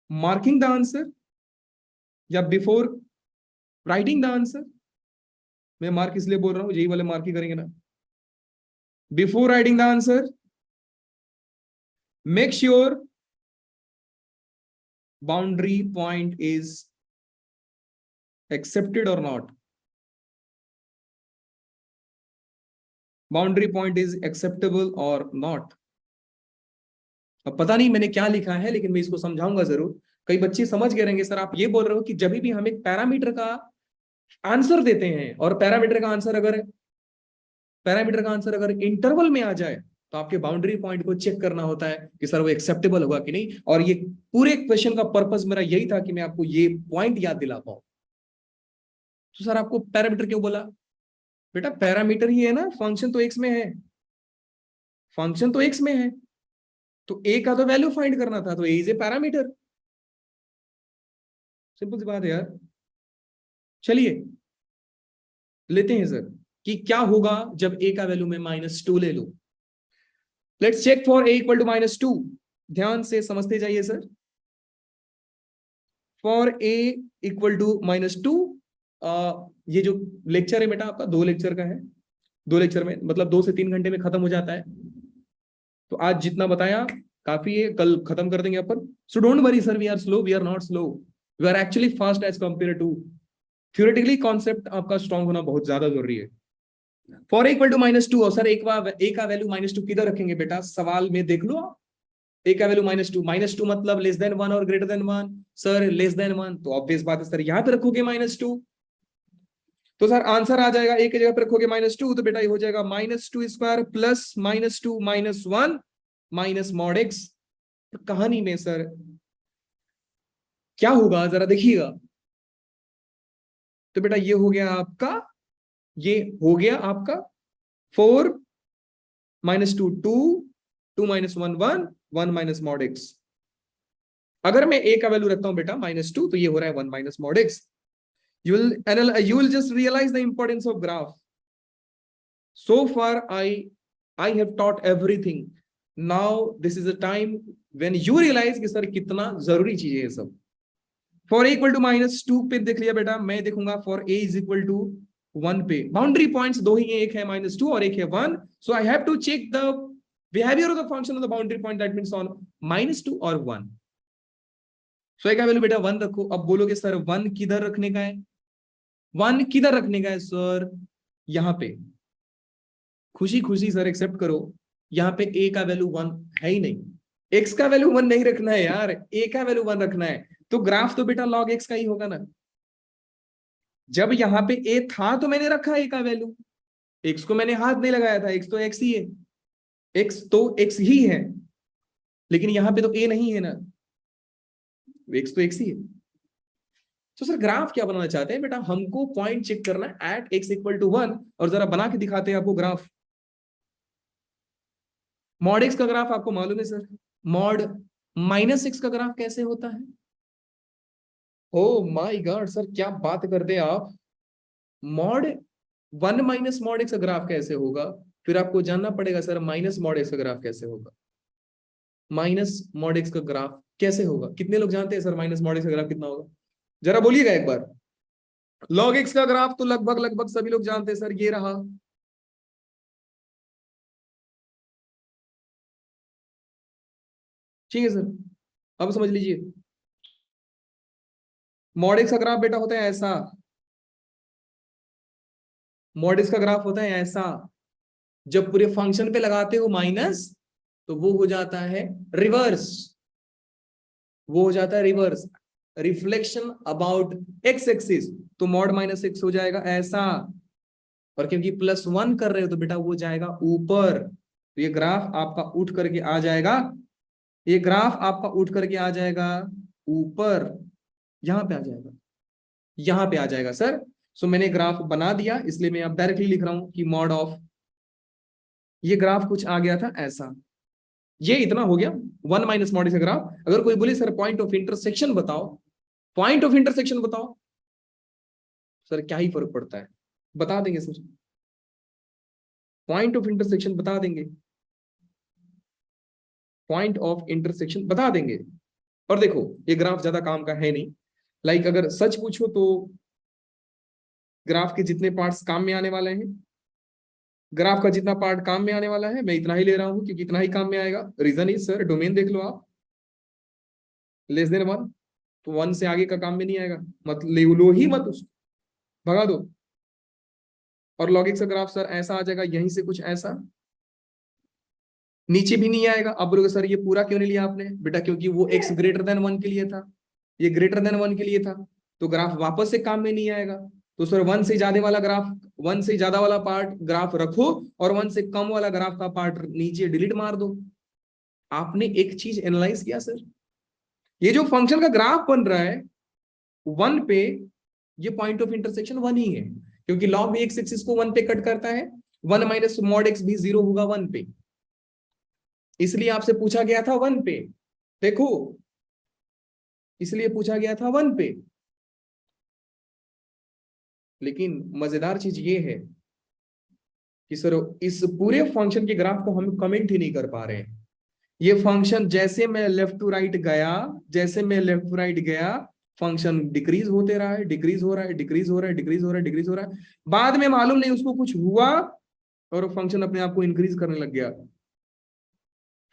marking the answer या before writing the answer, मैं मार्क इसलिए बोल रहा हूं, यही वाले मार्क ही करेंगे ना, before writing the answer make sure boundary point is accepted or not, boundary point is acceptable और नॉट। अब पता नहीं मैंने क्या लिखा है, लेकिन मैं इसको समझाऊंगा जरूर। कई बच्चे समझ गए रहेंगे सर आप ये बोल रहे हो कि जब भी हम एक पैरामीटर का आंसर देते हैं और पैरामीटर का आंसर अगर इंटरवल में आ जाए तो आपके बाउंड्री पॉइंट को चेक करना होता है कि सर वो एक्सेप्टेबल होगा कि नहीं। और ये पूरे क्वेश्चन का पर्पस मेरा यही था कि मैं आपको ये पॉइंट याद दिला पाऊं। तो सर आपको पैरामीटर क्यों बोला? बेटा पैरामीटर ही है ना, फंक्शन तो एक्स में है, फंक्शन तो एक्स में है, तो ए का तो वैल्यू फाइंड करना था, तो ए इज ए पैरामीटर। सिंपल सी बात है यार। चलिए लेते हैं सर कि क्या होगा जब ए का वैल्यू मैं -2 ले लूं। Let's check for a equal to -2। ध्यान से समझते जाइए sir. For a equal to -2, ये जो लेक्चर है बेटा आपका 2 लेक्चर का है, 2 लेक्चर में मतलब 2 से 3 घंटे में खत्म हो जाता है। तो आज जितना बताया काफी है, कल खत्म कर देंगे अपन। So don't worry sir, we are slow, we are not slow, we are actually fast as compare to. Theoretically concept आपका स्ट्रांग होना बहुत ज्यादा जरूरी है। फॉर इक्वल टू -2, और सर एक का वैल्यू -2 किधर रखेंगे बेटा, सवाल में देख लो आप। ए का वैल्यू -2 मतलब लेस देन 1 और greater than 1। Sir less than 1 तो ऑब्वियस बात है सर यहां पे रखोगे -2, तो सर आंसर आ जाएगा। एक जगह पे रखोगे -2 तो बेटा ये हो जाएगा -2² प्लस -2 -1 माइनस मॉड एक्स। तो कहानी में सर क्या होगा जरा देखिएगा। तो बेटा ये हो गया आपका, ये हो गया आपका 4 -2 2 2 -1 1 1 माइनस मॉड एक्स। अगर मैं ए का वैल्यू रखता हूं बेटा -2 तो ये हो रहा है 1 minus mod x. You will just realize the importance of graph. So far I have taught everything. Now this is a time when you realize कि सर कितना जरूरी चीज है ये सब। फॉर ए इक्वल टू -2 पे देख लिया बेटा, मैं देखूंगा for a is equal to 1 पे। बाउंड्री पॉइंट्स दो ही है, एक है -2 और एक है 1। So I have to check the behaviour of the function of the boundary point, that means on -2 और 1। सो ए का वैल्यू बेटा 1 रखो। अब बोलोगे सर 1 किधर रखने का है, 1 किधर रखने का है सर, यहां पे। खुशी खुशी सर एक्सेप्ट करो, यहाँ पे ए का वैल्यू 1 है ही नहीं, एक्स का वैल्यू 1 नहीं रखना है यार, ए का वैल्यू 1 रखना है, तो ग्राफ तो बेटा log x का ही होगा ना। जब यहाँ पे ए था तो मैंने रखा ए का वैल्यू, एक्स को मैंने हाथ नहीं लगाया था, एक्स तो एक्स ही है, एक्स तो एक्स ही है, लेकिन यहाँ पे तो ए नहीं है ना, एक्स तो एक्स ही है। तो सर ग्राफ क्या बनाना चाहते हैं बेटा, हमको पॉइंट चेक करना है एट एक्स इक्वल टू 1, और जरा बना के दिखाते हैं आपको ग्राफ। मॉड एक्स का ग्राफ आपको मालूम है सर, मॉड -x का ग्राफ कैसे होता है? ओ माय गॉड सर क्या बात करते हैं आप, मॉड 1 माइनस मॉड एक्स का ग्राफ कैसे होगा? फिर आपको जानना पड़ेगा सर माइनस मॉड एक्स का ग्राफ कैसे होगा, माइनस मॉड एक्स का ग्राफ कैसे होगा? कितने लोग जानते हैं सर माइनस मॉड एक्स का ग्राफ कितना होगा? जरा बोलिएगा एक बार। लॉग एक्स का ग्राफ तो लगभग लगभग सभी लोग जानते हैं सर, ये रहा। ठीक है सर, अब समझ लीजिए, मॉड एक्स का ग्राफ बेटा होता है ऐसा, मॉड एक्स का ग्राफ होता है ऐसा, जब पूरे फंक्शन पे लगाते हो माइनस तो वो हो जाता है रिवर्स, वो हो जाता है reverse, reflection about x axis, तो मॉड -x हो जाएगा ऐसा, और क्योंकि +1 कर रहे हो तो बेटा वो जाएगा ऊपर, तो ये ग्राफ आपका उठ करके आ जाएगा, ये ग्राफ आपका उठ करके आ जाएगा ऊपर, यहां पे आ जाएगा, यहां पे आ जाएगा सर। सो मैंने ग्राफ बना दिया, इसलिए मैं अब डायरेक्टली लिख रहा हूं कि मॉड ऑफ, ये ग्राफ कुछ आ गया था ऐसा, ये इतना हो गया 1 माइनस मॉड का ग्राफ। अगर कोई बोले सर पॉइंट ऑफ इंटरसेक्शन बताओ, पॉइंट ऑफ इंटरसेक्शन बताओ, सर क्या ही फर्क पड़ता है, बता देंगे सर, पॉइंट ऑफ इंटरसेक्शन बता देंगे, पॉइंट ऑफ इंटरसेक्शन बता देंगे। और देखो ये ग्राफ ज्यादा काम का है नहीं, लाइक अगर सच पूछो तो ग्राफ के जितने पार्ट्स काम में आने वाले हैं, ग्राफ का जितना पार्ट काम में आने वाला है मैं इतना ही ले रहा हूं, क्योंकि इतना ही काम में आएगा। रीजन इज सर, डोमेन देख लो आप, <<1 तो 1 से आगे का काम में नहीं आएगा, मत ले लो ही मत, उसको भगा दो। और लॉग एक्स का ग्राफ सर ऐसा आ जाएगा, यहीं से कुछ ऐसा, नीचे भी नहीं आएगा। अब बोलोगे सर ये पूरा क्यों नहीं लिया आपने? बेटा क्योंकि वो x ग्रेटर देन 1 के लिए था, ये ग्रेटर देन 1 के लिए था, तो ग्राफ वापस से काम में नहीं आएगा। तो सर 1 से ज्यादा वाला ग्राफ, 1 से ज्यादा वाला पार्ट ग्राफ रखो, और 1 से कम वाला ग्राफ का पार्ट नीचे डिलीट मार दो। आपने एक चीज एनालाइज किया सर, ये जो फंक्शन का ग्राफ बन रहा है 1 पे, ये पॉइंट ऑफ इंटरसेक्शन 1 ही है, क्योंकि लॉग भी एक्स एक्सिस को 1 पे कट करता है, 1 माइनस मॉड एक्स भी 0 होगा 1 पे, इसलिए आपसे पूछा गया था 1 पे, देखो इसलिए पूछा गया था 1 पे। लेकिन मजेदार चीज ये है कि सर इस पूरे फंक्शन के ग्राफ को हम कमेंट ही नहीं कर पा रहे हैं। ये फंक्शन जैसे मैं लेफ्ट टू राइट गया, जैसे मैं लेफ्ट टू राइट गया, फंक्शन डिक्रीज होते रहा है, डिक्रीज हो रहा है, डिक्रीज हो रहा है, डिक्रीज हो रहा है, डिक्रीज हो रहा है, बाद में मालूम नहीं उसको कुछ हुआ और फंक्शन अपने आप को इंक्रीज करने लग गया,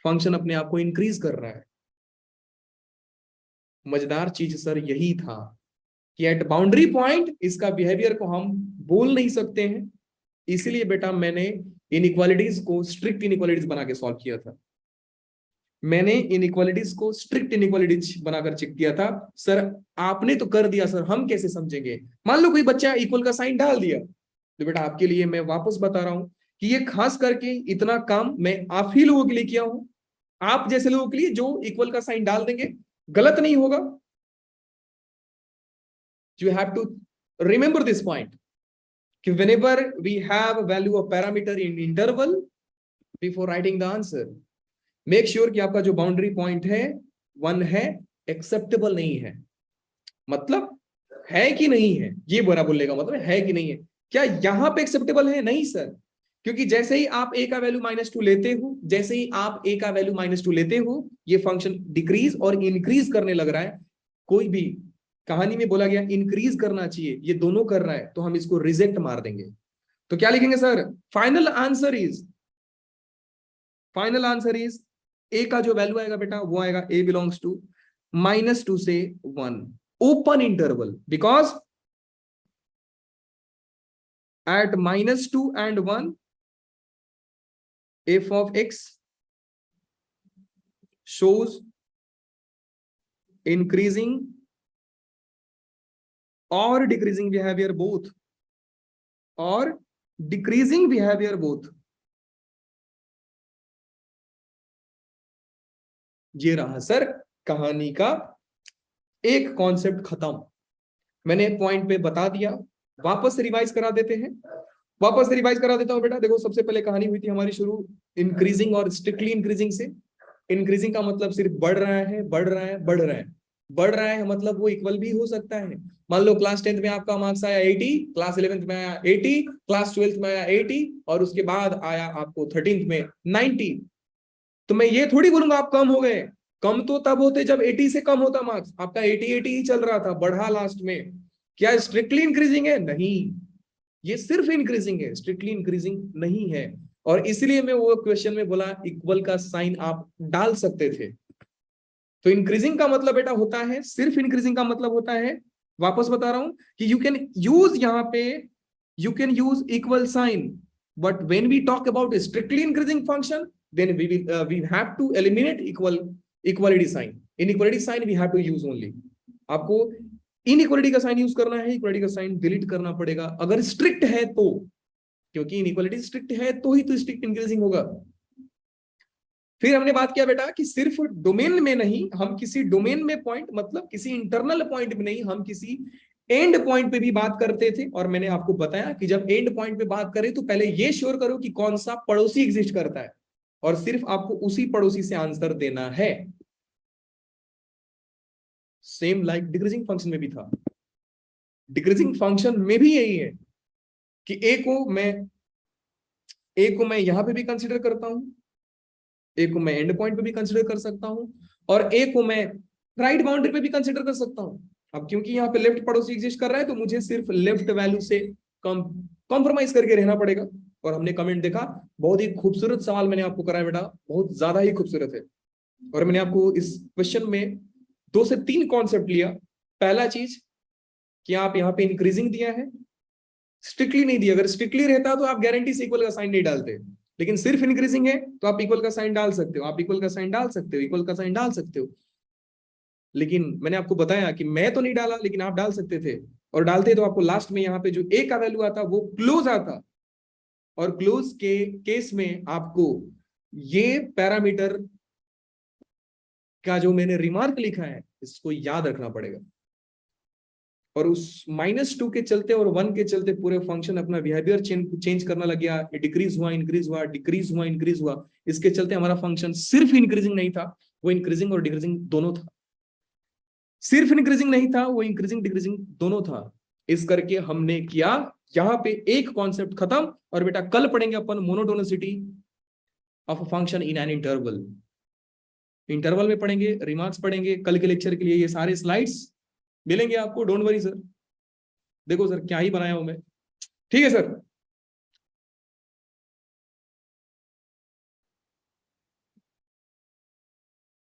फंक्शन अपने आप को इंक्रीज कर रहा है। मजेदार चीज सर यही था कि एट बाउंड्री पॉइंट इसका बिहेवियर को हम बोल नहीं सकते हैं, इसलिए बेटा मैंने इनइक्वालिटीज को स्ट्रिक्ट इनइक्वालिटीज बना के सॉल्व किया था, मैंने इनइक्वालिटीज को स्ट्रिक्ट इनइक्वालिटीज बनाकर चेक किया था। सर आपने तो कर दिया सर, हम कैसे समझेंगे? मान लो कोई बच्चा इक्वल का साइन डाल दिया, तो बेटा आपके लिए मैं वापस बता रहा हूं कि ये खास करके इतना काम मैं आप ही लोगों के लिए किया हूं, आप जैसे लोगों के लिए जो इक्वल का साइन डाल देंगे गलत नहीं होगा। You have to remember this point कि whenever we have a value of parameter in interval, before writing the answer make sure कि आपका जो बाउंड्री पॉइंट है 1 है, एक्सेप्टेबल नहीं है, मतलब है कि नहीं है, ये बुरा बोलने का मतलब है कि नहीं है। क्या यहां पे एक्सेप्टेबल है? नहीं सर, क्योंकि जैसे ही आप a का वैल्यू -2 लेते हो, जैसे ही आप a का वैल्यू -2 लेते हो, ये फंक्शन डिक्रीज और इंक्रीज करने लग रहा है। कोई भी कहानी में बोला गया इंक्रीज करना चाहिए, ये दोनों कर रहा है, तो हम इसको रिजेक्ट मार देंगे। तो क्या लिखेंगे sir? Final answer is, final answer is a का जो वैल्यू आएगा बेटा वो आएगा a बिलोंग्स टू -2 से 1 open interval, because at -2 and 1 f of x shows increasing or decreasing behavior both, or decreasing behavior both. ये रहा सर कहानी का एक कॉन्सेप्ट खत्म। मैंने पॉइंट पे बता दिया, वापस रिवाइज करा देते हैं। वापस रिवाइज करा देता हूं बेटा। देखो सबसे पहले कहानी हुई थी हमारी शुरू इंक्रीजिंग और स्ट्रिक्टली इंक्रीजिंग से। इंक्रीजिंग का मतलब सिर्फ बढ़ रहा है, बढ़ रहा है, बढ़ रहा है। बढ़ रहा है मतलब वो इक्वल भी हो सकता है। मान लो क्लास 10th में आपका मार्क्स आया 80, क्लास 11th में आया 80, क्लास 12th में आया 80 और उसके बाद आया आपको 13th में 90। तो मैं ये थोड़ी बोलूंगा आप कम हो गए। कम तो तब होते जब 80 से कम होता मार्क्स। आपका 80 ही चल रहा था, बढ़ा लास्ट में। क्या स्ट्रिक्टली इंक्रीजिंग है? नहीं, ये सिर्फ इंक्रीजिंग है, स्ट्रिक्टली इंक्रीजिंग नहीं है। और इसलिए मैं वो क्वेश्चन में बोला इक्वल का साइन आप डाल सकते थे। तो इंक्रीजिंग का मतलब बेटा होता है, सिर्फ इंक्रीजिंग का मतलब होता है, वापस बता रहा हूं कि यू कैन यूज यहां पे, you can use equal sign, but when we talk about strictly increasing function then we have to eliminate equality sign. Inequality sign we have to use only. आपको inequality का sign use करना है, equality का sign delete करना पड़ेगा अगर strict है तो, क्योंकि इनइक्वालिटी स्ट्रिक्ट है तो ही तो स्ट्रिक्ट इंक्रीजिंग होगा। फिर हमने बात किया बेटा कि सिर्फ डोमेन में नहीं, हम किसी डोमेन में पॉइंट मतलब किसी इंटरनल पॉइंट में नहीं, हम किसी एंड पॉइंट पे भी बात करते थे। और मैंने आपको बताया कि जब एंड पॉइंट पे बात करें तो पहले ये श्योर करो कि कौन सा पड़ोसी एग्जिस्ट करता है और सिर्फ आपको उसी पड़ोसी से आंसर देना है। सेम लाइक डिक्रीजिंग फंक्शन में भी था। डिक्रीजिंग फंक्शन में भी यही है कि ए को मैं यहां पे भी कंसीडर करता हूं, ए को मैं एंड पॉइंट पे भी कंसीडर कर सकता हूं, और ए को मैं राइट बाउंड्री पे भी कंसीडर कर सकता हूं। अब क्योंकि यहाँ पे लेफ्ट पड़ोसी एग्जिस्ट कर रहा है तो मुझे सिर्फ लेफ्ट वैल्यू से कॉम्प्रोमाइज करके रहना पड़ेगा। और हमने कमेंट देखा, बहुत ही खूबसूरत सवाल मैंने आपको कराया बेटा, बहुत ज्यादा ही खूबसूरत है। और मैंने आपको इस क्वेश्चन में 2 से 3 कॉन्सेप्ट लिया। पहला चीज कि आप यहाँ पे इंक्रीजिंग दिया है, स्ट्रिक्टली नहीं दिया। अगर स्ट्रिक्टली रहता तो आप गारंटी से इक्वल का साइन नहीं डालते, लेकिन सिर्फ इंक्रीजिंग है तो आप इक्वल का साइन डाल सकते हो, आप इक्वल का साइन डाल सकते हो, इक्वल का साइन डाल सकते हो। लेकिन मैंने आपको बताया कि मैं तो नहीं डाला, लेकिन आप डाल सकते थे। और डालते तो आपको लास्ट में यहाँ पे जो ए का वैल्यू आता वो क्लोज आता, और क्लोज के केस में आपको ये पैरामीटर का जो मैंने रिमार्क लिखा है इसको याद रखना पड़ेगा। और उस -2 के चलते और 1 के चलते पूरे फंक्शन अपना बिहेवियर चेंज करना लग गया। डिक्रीज हुआ, इंक्रीज हुआ, डिक्रीज हुआ, इंक्रीज हुआ। इसके चलते हमारा फंक्शन सिर्फ इंक्रीजिंग नहीं था, वो इंक्रीजिंग और डिक्रीजिंग दोनों था। सिर्फ इंक्रीजिंग नहीं था, वो इंक्रीजिंग डिक्रीजिंग दोनों था। इस करके हमने किया यहां पे एक कॉन्सेप्ट खत्म। और बेटा कल पढ़ेंगे अपन monotonicity of a function in an interval. Interval में पढ़ेंगे, रिमार्क्स पढ़ेंगे। कल के लेक्चर के लिए ये सारे स्लाइड्स मिलेंगे आपको, डोंट वरी सर। देखो सर क्या ही बनाया हूं मैं, ठीक है सर।